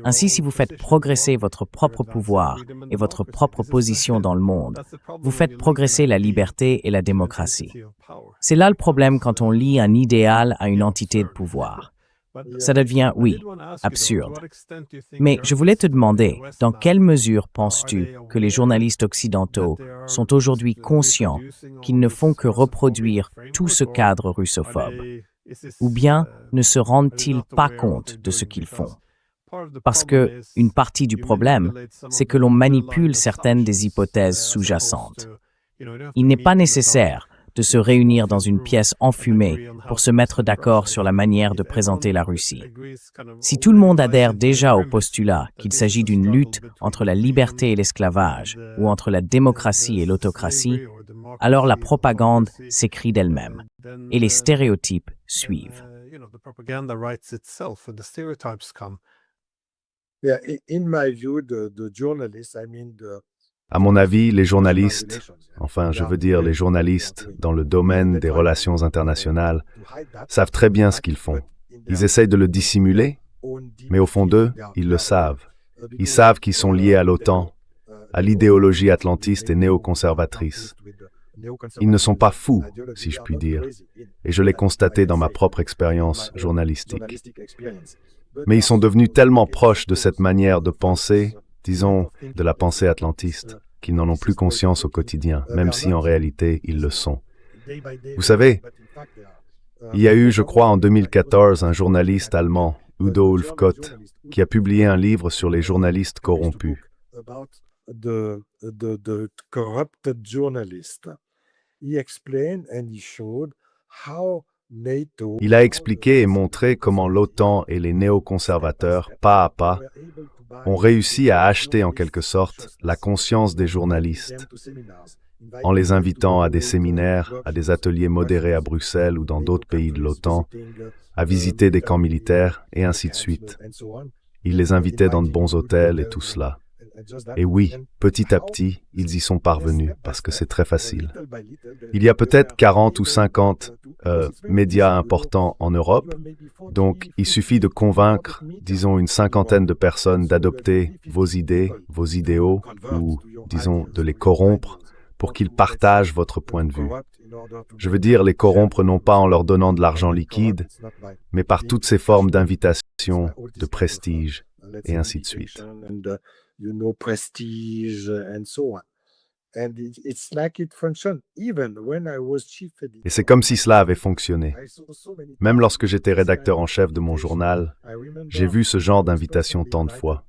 Ainsi, si vous faites progresser votre propre pouvoir et votre propre position dans le monde, vous faites progresser la liberté et la démocratie. C'est là le problème quand on lie un idéal à une entité de pouvoir. Ça devient, oui, absurde. Mais je voulais te demander, dans quelle mesure penses-tu que les journalistes occidentaux sont aujourd'hui conscients qu'ils ne font que reproduire tout ce cadre russophobe? Ou bien ne se rendent-ils pas compte de ce qu'ils font? Parce que une partie du problème, c'est que l'on manipule certaines des hypothèses sous-jacentes. Il n'est pas nécessaire de se réunir dans une pièce enfumée pour se mettre d'accord sur la manière de présenter la Russie. Si tout le monde adhère déjà au postulat qu'il s'agit d'une lutte entre la liberté et l'esclavage ou entre la démocratie et l'autocratie, alors la propagande s'écrit d'elle-même et les stéréotypes suivent. Yeah, in my view, the journalists, I mean À mon avis, les journalistes, enfin je veux dire les journalistes dans le domaine des relations internationales, savent très bien ce qu'ils font. Ils essayent de le dissimuler, mais au fond d'eux, ils le savent. Ils savent qu'ils sont liés à l'OTAN, à l'idéologie atlantiste et néoconservatrice. Ils ne sont pas fous, si je puis dire, et je l'ai constaté dans ma propre expérience journalistique. Mais ils sont devenus tellement proches de cette manière de penser, disons, de la pensée atlantiste, qu'ils n'en ont plus conscience au quotidien, même si en réalité ils le sont. Vous savez, il y a eu, je crois, en 2014, un journaliste allemand, Udo Ulfkott, qui a publié un livre sur les journalistes corrompus. the corrupted journalist. He explained and he showed how NATO. Il a expliqué et montré comment l'OTAN et les néoconservateurs, pas à pas, ont réussi à acheter en quelque sorte la conscience des journalistes, en les invitant à des séminaires, à des ateliers modérés à Bruxelles ou dans d'autres pays de l'OTAN, à visiter des camps militaires et ainsi de suite. Il les invitait dans de bons hôtels et tout cela. Et oui, petit à petit, ils y sont parvenus, parce que c'est très facile. Il y a peut-être 40 ou 50 médias importants en Europe, donc il suffit de convaincre, disons, une cinquantaine de personnes d'adopter vos idées, vos idéaux, ou, disons, de les corrompre pour qu'ils partagent votre point de vue. Je veux dire, les corrompre non pas en leur donnant de l'argent liquide, mais par toutes ces formes d'invitation, de prestige, et ainsi de suite. Prestige and so on. And it's like it functioned even when I was chief editor. Et c'est comme si cela avait fonctionné. Même lorsque j'étais rédacteur en chef de mon journal, j'ai vu ce genre d'invitation tant de fois.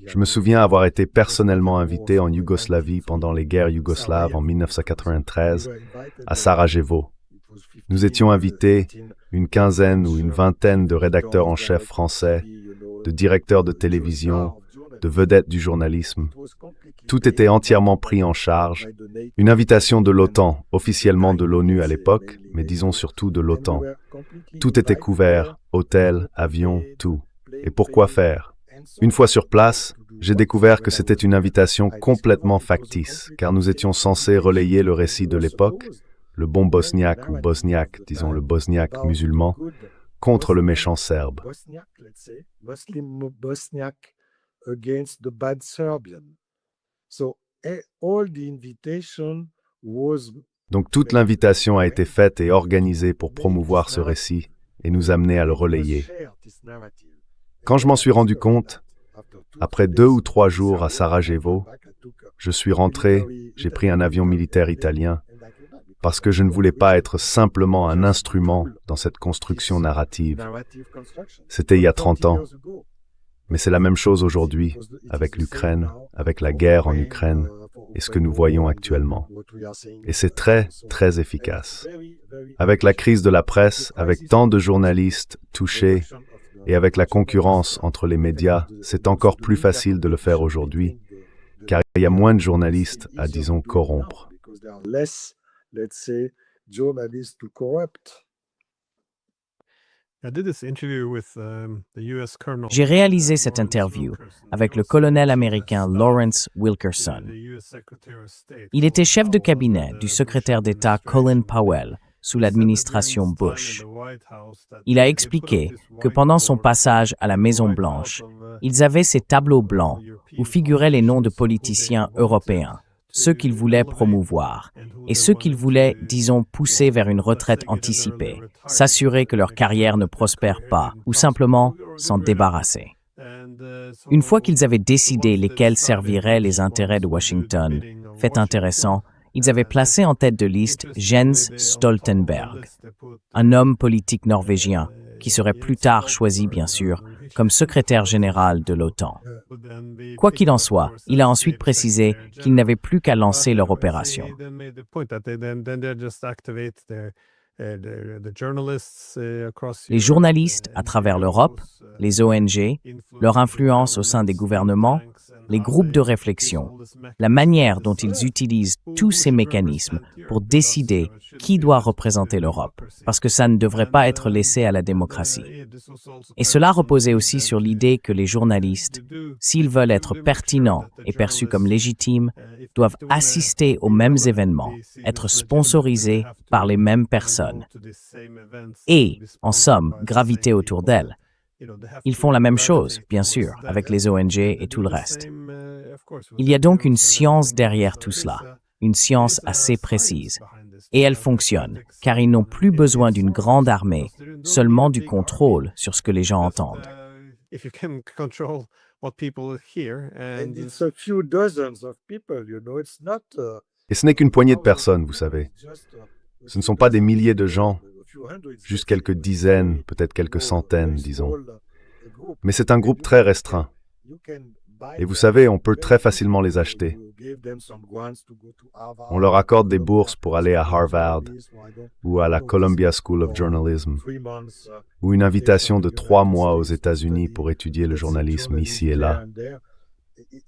Je me souviens avoir été personnellement invité en Yougoslavie pendant les guerres yougoslaves en 1993, à Sarajevo. Nous étions invités, une quinzaine ou une vingtaine de rédacteurs en chef français, de directeurs de télévision, de vedettes du journalisme. Tout était entièrement pris en charge. Une invitation de l'OTAN, officiellement de l'ONU à l'époque, mais disons surtout de l'OTAN. Tout était couvert, hôtel, avion, tout. Et pourquoi faire? Une fois sur place, j'ai découvert que c'était une invitation complètement factice, car nous étions censés relayer le récit de l'époque, le bon bosniaque ou bosniaque, disons le bosniaque musulman, contre le méchant serbe. Against the bad Serbian. So all the invitation was. Donc toute l'invitation a été faite et organisée pour promouvoir ce récit et nous amener à le relayer. Quand je m'en suis rendu compte, après 2 ou 3 jours à Sarajevo, je suis rentré, j'ai pris un avion militaire italien, parce que je ne voulais pas être simplement un instrument dans cette construction narrative. C'était il y a 30 ans. Mais c'est la même chose aujourd'hui, avec l'Ukraine, avec la guerre en Ukraine, et ce que nous voyons actuellement. Et c'est très, très efficace. Avec la crise de la presse, avec tant de journalistes touchés, et avec la concurrence entre les médias, c'est encore plus facile de le faire aujourd'hui, car il y a moins de journalistes à, disons, corrompre. J'ai réalisé cette interview avec le colonel américain Lawrence Wilkerson. Il était chef de cabinet du secrétaire d'État Colin Powell sous l'administration Bush. Il a expliqué que pendant son passage à la Maison-Blanche, ils avaient ces tableaux blancs où figuraient les noms de politiciens européens, ceux qu'ils voulaient promouvoir, et ceux qu'ils voulaient, disons, pousser vers une retraite anticipée, s'assurer que leur carrière ne prospère pas, ou simplement s'en débarrasser. Une fois qu'ils avaient décidé lesquels serviraient les intérêts de Washington, fait intéressant, ils avaient placé en tête de liste Jens Stoltenberg, un homme politique norvégien, qui serait plus tard choisi, bien sûr, comme secrétaire général de l'OTAN. Quoi qu'il en soit, il a ensuite précisé qu'ils n'avaient plus qu'à lancer leur opération. Les journalistes à travers l'Europe, les ONG, leur influence au sein des gouvernements, les groupes de réflexion, la manière dont ils utilisent tous ces mécanismes pour décider qui doit représenter l'Europe, parce que ça ne devrait pas être laissé à la démocratie. Et cela reposait aussi sur l'idée que les journalistes, s'ils veulent être pertinents et perçus comme légitimes, doivent assister aux mêmes événements, être sponsorisés par les mêmes personnes et, en somme, graviter autour d'elles. Ils font la même chose, bien sûr, avec les ONG et tout le reste. Il y a donc une science derrière tout cela, une science assez précise. Et elle fonctionne, car ils n'ont plus besoin d'une grande armée, seulement du contrôle sur ce que les gens entendent. Et ce n'est qu'une poignée de personnes, vous savez. Ce ne sont pas des milliers de gens, juste quelques dizaines, peut-être quelques centaines, disons. Mais c'est un groupe très restreint. Et vous savez, on peut très facilement les acheter. On leur accorde des bourses pour aller à Harvard ou à la Columbia School of Journalism, ou une invitation de 3 mois aux États-Unis pour étudier le journalisme ici et là.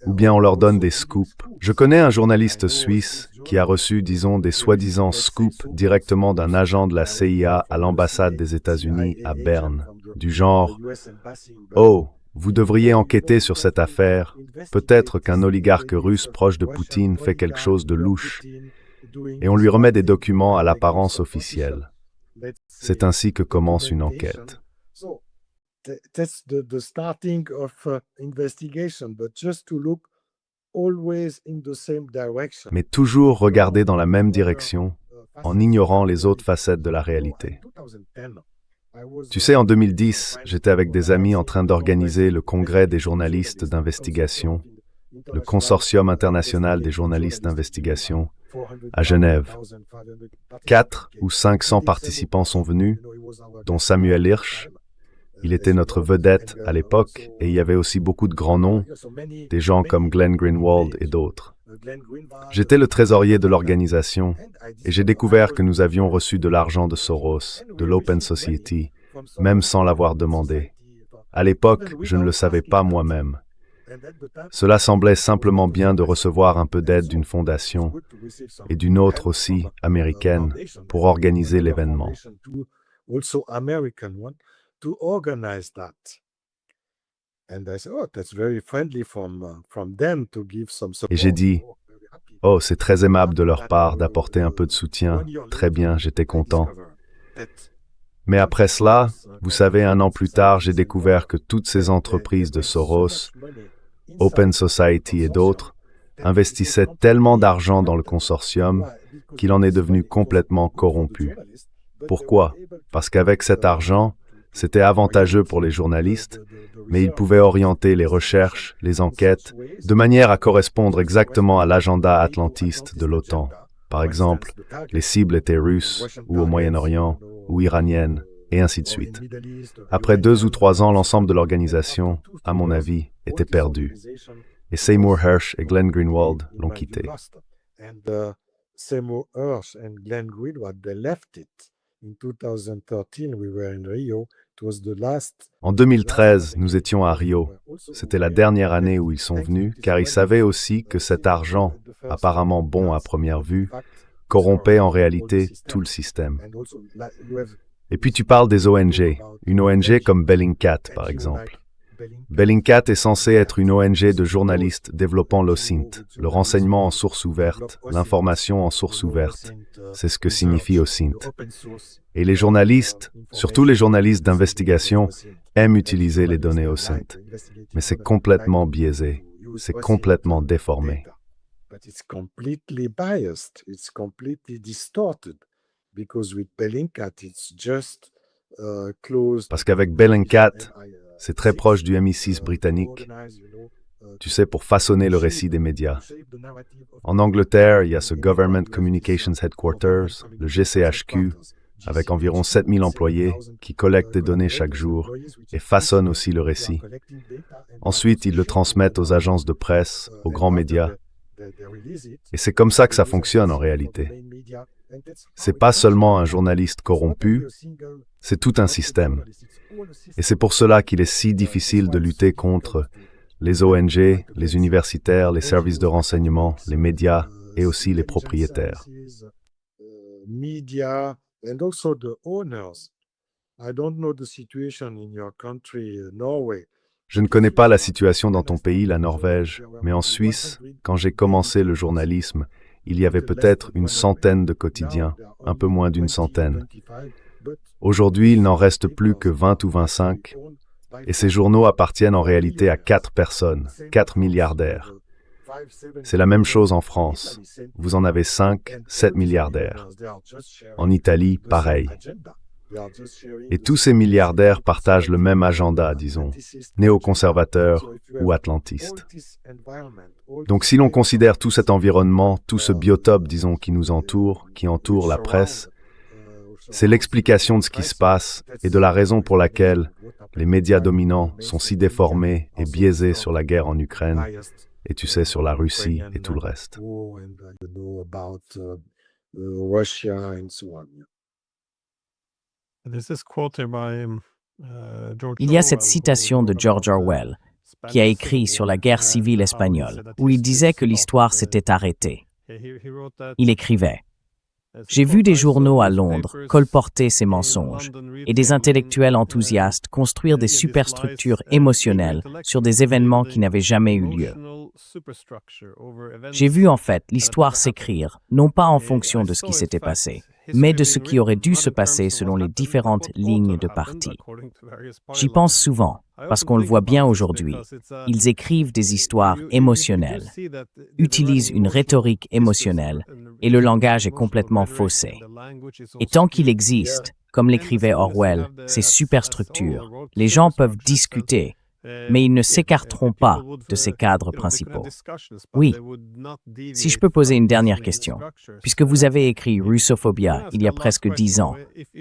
Ou bien on leur donne des scoops. Je connais un journaliste suisse qui a reçu, disons, des soi-disant scoops directement d'un agent de la CIA à l'ambassade des États-Unis à Berne, du genre « Oh, vous devriez enquêter sur cette affaire. Peut-être qu'un oligarque russe proche de Poutine fait quelque chose de louche. » Et on lui remet des documents à l'apparence officielle. C'est ainsi que commence une enquête. That's the starting of investigation, but just to look always in the same direction. Mais toujours regarder dans la même direction, en ignorant les autres facettes de la réalité. Tu sais, en 2010, j'étais avec des amis en train d'organiser le congrès des journalistes d'investigation, le Consortium international des journalistes d'investigation, à Genève. 400 ou 500 participants sont venus, dont Samuel Hirsch. Il était notre vedette à l'époque et il y avait aussi beaucoup de grands noms, des gens comme Glenn Greenwald et d'autres. J'étais le trésorier de l'organisation et j'ai découvert que nous avions reçu de l'argent de Soros, de l'Open Society, même sans l'avoir demandé. À l'époque, je ne le savais pas moi-même. Cela semblait simplement bien de recevoir un peu d'aide d'une fondation et d'une autre aussi, américaine, pour organiser l'événement. To organize that. And I said, oh, that's very friendly from them to give some support. Et j'ai dit, oh, c'est très aimable de leur part d'apporter un peu de soutien. Très bien, j'étais content. Mais après cela, vous savez, 1 an plus tard, j'ai découvert que toutes ces entreprises de Soros, Open Society et d'autres, investissaient tellement d'argent dans le consortium qu'il en est devenu complètement corrompu. Pourquoi? Parce qu'avec cet argent, c'était avantageux pour les journalistes, mais ils pouvaient orienter les recherches, les enquêtes, de manière à correspondre exactement à l'agenda atlantiste de l'OTAN. Par exemple, les cibles étaient russes, ou au Moyen-Orient, ou iraniennes, et ainsi de suite. Après 2 ou 3 ans, l'ensemble de l'organisation, à mon avis, était perdu. Et Seymour Hersh et Glenn Greenwald l'ont quitté. Seymour Hersh and Glenn Greenwald, they left it. In 2013, we were in Rio. It was the last. En 2013, nous étions à Rio. C'était la dernière année où ils sont venus, car ils savaient aussi que cet argent, apparemment bon à première vue, corrompait en réalité tout le système. Et puis tu parles des ONG, une ONG comme Bellingcat par exemple. Bellingcat est censé être une ONG de journalistes développant l'OSINT, le renseignement en source ouverte, l'information en source ouverte. C'est ce que signifie OSINT. Et les journalistes, surtout les journalistes d'investigation, aiment utiliser les données OSINT. Mais c'est complètement biaisé, c'est complètement déformé. Parce qu'avec Bellingcat, c'est très proche du MI6 britannique, tu sais, pour façonner le récit des médias. En Angleterre, il y a ce Government Communications Headquarters, le GCHQ, avec environ 7000 employés qui collectent des données chaque jour et façonnent aussi le récit. Ensuite, ils le transmettent aux agences de presse, aux grands médias. Et c'est comme ça que ça fonctionne en réalité. C'est pas seulement un journaliste corrompu, c'est tout un système. Et c'est pour cela qu'il est si difficile de lutter contre les ONG, les universitaires, les services de renseignement, les médias et aussi les propriétaires. Je ne connais pas la situation dans ton pays, la Norvège, mais en Suisse, quand j'ai commencé le journalisme, il y avait peut-être une centaine de quotidiens, un peu moins d'une centaine. Aujourd'hui, il n'en reste plus que 20 ou 25, et ces journaux appartiennent en réalité à 4 personnes, 4 milliardaires. C'est la même chose en France. Vous en avez 5, 7 milliardaires. En Italie, pareil. Et tous ces milliardaires partagent le même agenda, disons, néoconservateur ou atlantiste. Donc si l'on considère tout cet environnement, tout ce biotope, disons, qui nous entoure, qui entoure la presse, c'est l'explication de ce qui se passe et de la raison pour laquelle les médias dominants sont si déformés et biaisés sur la guerre en Ukraine et tu sais, sur la Russie et tout le reste. Russia and so on. Il y a cette citation de George Orwell qui a écrit sur la guerre civile espagnole, où il disait que l'histoire s'était arrêtée. Il écrivait « J'ai vu des journaux à Londres colporter ces mensonges et des intellectuels enthousiastes construire des superstructures émotionnelles sur des événements qui n'avaient jamais eu lieu. J'ai vu en fait l'histoire s'écrire, non pas en fonction de ce qui s'était passé, mais de ce qui aurait dû se passer selon les différentes lignes de parti. J'y pense souvent, parce qu'on le voit bien aujourd'hui. Ils écrivent des histoires émotionnelles, utilisent une rhétorique émotionnelle, et le langage est complètement faussé. Et tant qu'il existe, comme l'écrivait Orwell, ces superstructures, les gens peuvent discuter, mais ils ne s'écarteront pas de ces cadres principaux. Oui, si je peux poser une dernière question, puisque vous avez écrit Russophobia il y a presque 10 ans,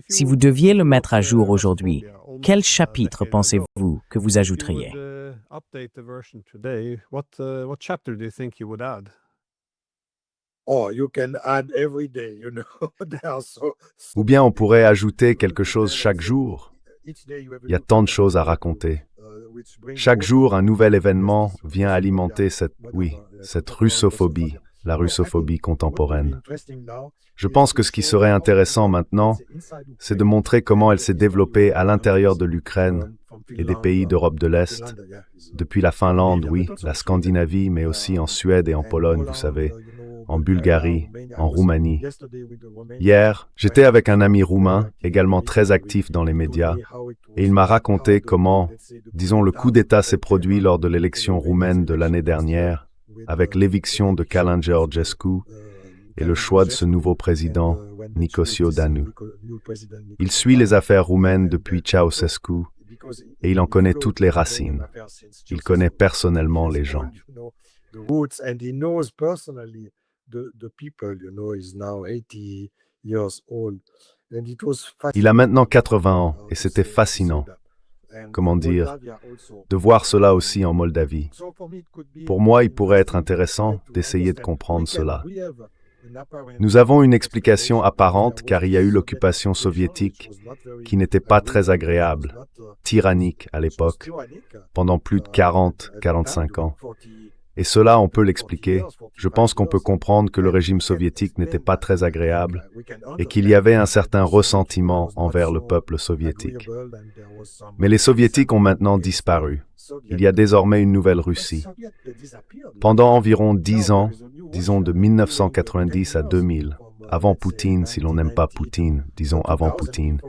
si vous deviez le mettre à jour aujourd'hui, quel chapitre pensez-vous que vous ajouteriez? Oh, you can add every day, Ou bien on pourrait ajouter quelque chose chaque jour. Il y a tant de choses à raconter. Chaque jour, un nouvel événement vient alimenter cette russophobie, la russophobie contemporaine. Je pense que ce qui serait intéressant maintenant, c'est de montrer comment elle s'est développée à l'intérieur de l'Ukraine et des pays d'Europe de l'Est, depuis la Finlande, oui, la Scandinavie, mais aussi en Suède et en Pologne, vous savez, en Bulgarie, en Roumanie. Hier, j'étais avec un ami roumain, également très actif dans les médias, et il m'a raconté comment, disons, le coup d'État s'est produit lors de l'élection roumaine de l'année dernière, avec l'éviction de Călin Georgescu et le choix de ce nouveau président, Nicosiu Danu. Il suit les affaires roumaines depuis Ceausescu, et il en connaît toutes les racines. Il connaît personnellement les gens. Il a maintenant 80 ans et c'était fascinant, comment dire, de voir cela aussi en Moldavie. Pour moi, il pourrait être intéressant d'essayer de comprendre cela. Nous avons une explication apparente car il y a eu l'occupation soviétique qui n'était pas très agréable, tyrannique à l'époque, pendant plus de 40-45 ans. Et cela, on peut l'expliquer. Je pense qu'on peut comprendre que le régime soviétique n'était pas très agréable et qu'il y avait un certain ressentiment envers le peuple soviétique. Mais les soviétiques ont maintenant disparu. Il y a désormais une nouvelle Russie. Pendant environ 10 ans, disons de 1990 à 2000, avant Poutine, si l'on n'aime pas Poutine, disons avant Poutine,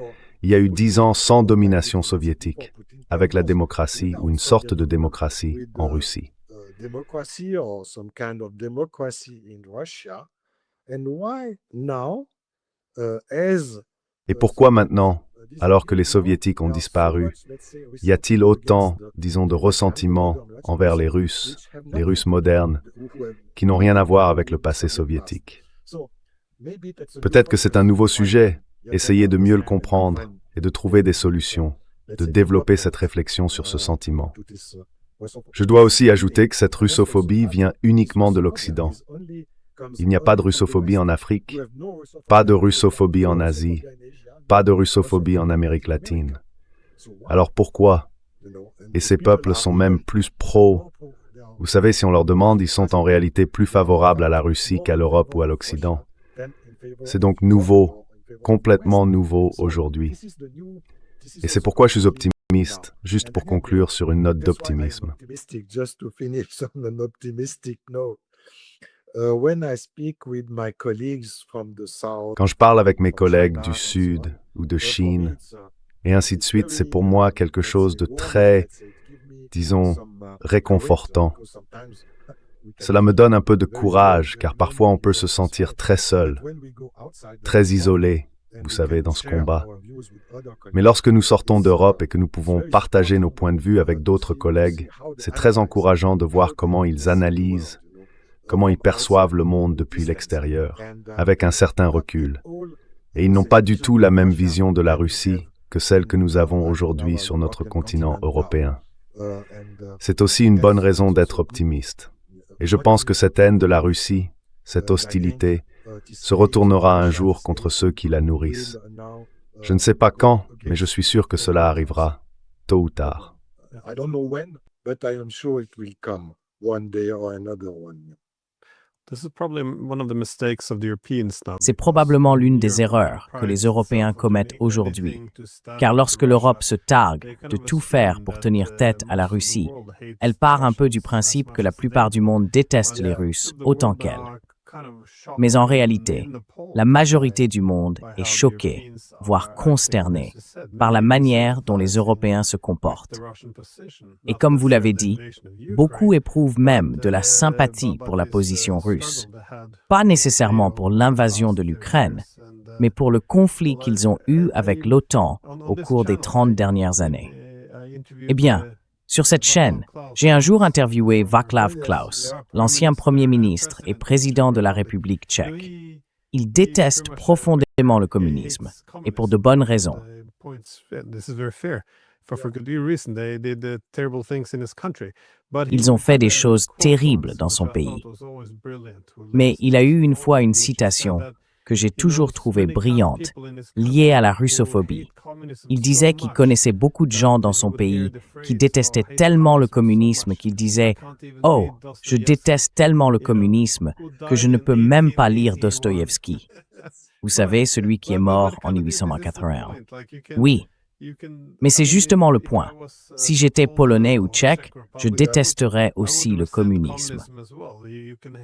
il y a eu 10 ans sans domination soviétique, avec la démocratie ou une sorte de démocratie en Russie. Democracy or some kind of democracy in Russia. And why now, Et pourquoi maintenant, alors que les soviétiques ont disparu, y a-t-il autant, disons, de ressentiment envers les Russes modernes, qui n'ont rien à voir avec le passé soviétique? Peut-être que c'est un nouveau sujet, essayer de mieux le comprendre et de trouver des solutions, de développer cette réflexion sur ce sentiment. Je dois aussi ajouter que cette russophobie vient uniquement de l'Occident. Il n'y a pas de russophobie en Afrique, pas de russophobie en Asie, pas de russophobie en Amérique latine. Alors pourquoi? Et ces peuples sont même plus pro. Vous savez, si on leur demande, ils sont en réalité plus favorables à la Russie qu'à l'Europe ou à l'Occident. C'est donc nouveau, complètement nouveau aujourd'hui. Et c'est pourquoi je suis optimiste, juste pour conclure sur une note d'optimisme. Quand je parle avec mes collègues du Sud ou de Chine, et ainsi de suite, c'est pour moi quelque chose de très, disons, réconfortant. Cela me donne un peu de courage, car parfois on peut se sentir très seul, très isolé, vous savez, dans ce combat. Mais lorsque nous sortons d'Europe et que nous pouvons partager nos points de vue avec d'autres collègues, c'est très encourageant de voir comment ils analysent, comment ils perçoivent le monde depuis l'extérieur, avec un certain recul. Et ils n'ont pas du tout la même vision de la Russie que celle que nous avons aujourd'hui sur notre continent européen. C'est aussi une bonne raison d'être optimiste. Et je pense que cette haine de la Russie, cette hostilité, se retournera un jour contre ceux qui la nourrissent. Je ne sais pas quand, mais je suis sûr que cela arrivera, tôt ou tard. I don't know when, but I am sure it will come one day or another one. C'est probablement l'une des erreurs que les Européens commettent aujourd'hui, car lorsque l'Europe se targue de tout faire pour tenir tête à la Russie, elle part un peu du principe que la plupart du monde déteste les Russes autant qu'elle. Mais en réalité, la majorité du monde est choquée, voire consternée, par la manière dont les Européens se comportent. Et comme vous l'avez dit, beaucoup éprouvent même de la sympathie pour la position russe. Pas nécessairement pour l'invasion de l'Ukraine, mais pour le conflit qu'ils ont eu avec l'OTAN au cours des 30 dernières années. Eh bien, sur cette chaîne, j'ai un jour interviewé Václav Klaus, l'ancien Premier ministre et président de la République tchèque. Il déteste profondément le communisme, et pour de bonnes raisons. Ils ont fait des choses terribles dans son pays. Mais il a eu une fois une citation que j'ai toujours trouvée brillante, liée à la russophobie. Il disait qu'il connaissait beaucoup de gens dans son pays qui détestaient tellement le communisme qu'il disait « Oh, je déteste tellement le communisme que je ne peux même pas lire Dostoïevski. » Vous savez, celui qui est mort en 1881. Oui, mais c'est justement le point. Si j'étais polonais ou tchèque, je détesterais aussi le communisme.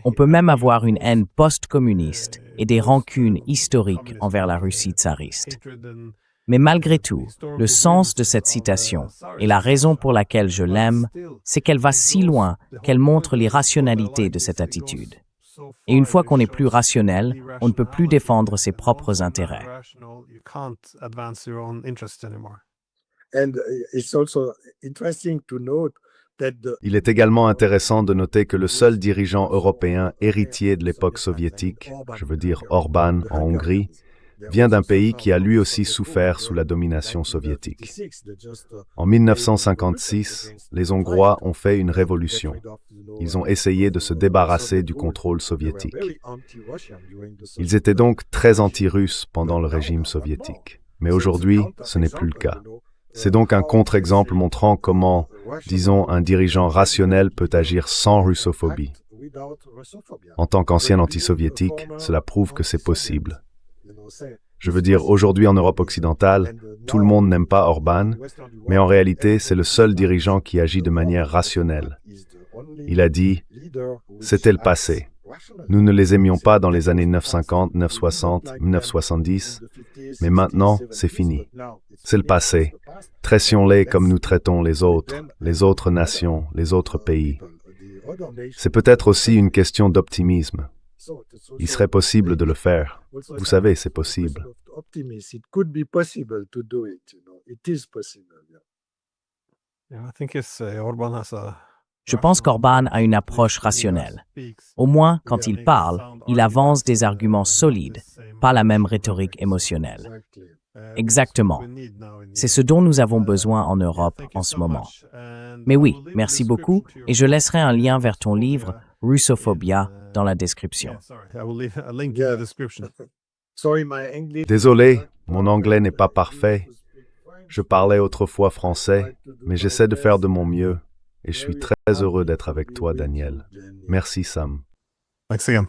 On peut même avoir une haine post-communiste et des rancunes historiques envers la Russie tsariste. Mais malgré tout, le sens de cette citation et la raison pour laquelle je l'aime, c'est qu'elle va si loin qu'elle montre l'irrationalité de cette attitude. Et une fois qu'on n'est plus rationnel, on ne peut plus défendre ses propres intérêts. Il est également intéressant de noter que le seul dirigeant européen héritier de l'époque soviétique, je veux dire Orbán en Hongrie, vient d'un pays qui a lui aussi souffert sous la domination soviétique. En 1956, les Hongrois ont fait une révolution. Ils ont essayé de se débarrasser du contrôle soviétique. Ils étaient donc très anti-russes pendant le régime soviétique. Mais aujourd'hui, ce n'est plus le cas. C'est donc un contre-exemple montrant comment, disons, un dirigeant rationnel peut agir sans russophobie. En tant qu'ancien anti-soviétique, cela prouve que c'est possible. Je veux dire, aujourd'hui en Europe occidentale, tout le monde n'aime pas Orbán, mais en réalité, c'est le seul dirigeant qui agit de manière rationnelle. Il a dit « C'était le passé. Nous ne les aimions pas dans les années 950, 960, 1970, mais maintenant, c'est fini. C'est le passé. Traitions-les comme nous traitons les autres nations, les autres pays. » C'est peut-être aussi une question d'optimisme. Il serait possible de le faire. Vous savez, c'est possible. Je pense qu'Orbán a une approche rationnelle. Au moins, quand il parle, il avance des arguments solides, pas la même rhétorique émotionnelle. Exactement. C'est ce dont nous avons besoin en Europe en ce moment. Mais oui, merci beaucoup, et je laisserai un lien vers ton livre « Russophobia » dans la description. Désolé, mon anglais n'est pas parfait. Je parlais autrefois français, mais j'essaie de faire de mon mieux. Et je suis très heureux d'être avec toi, Daniel. Merci, Sam. Thanks again.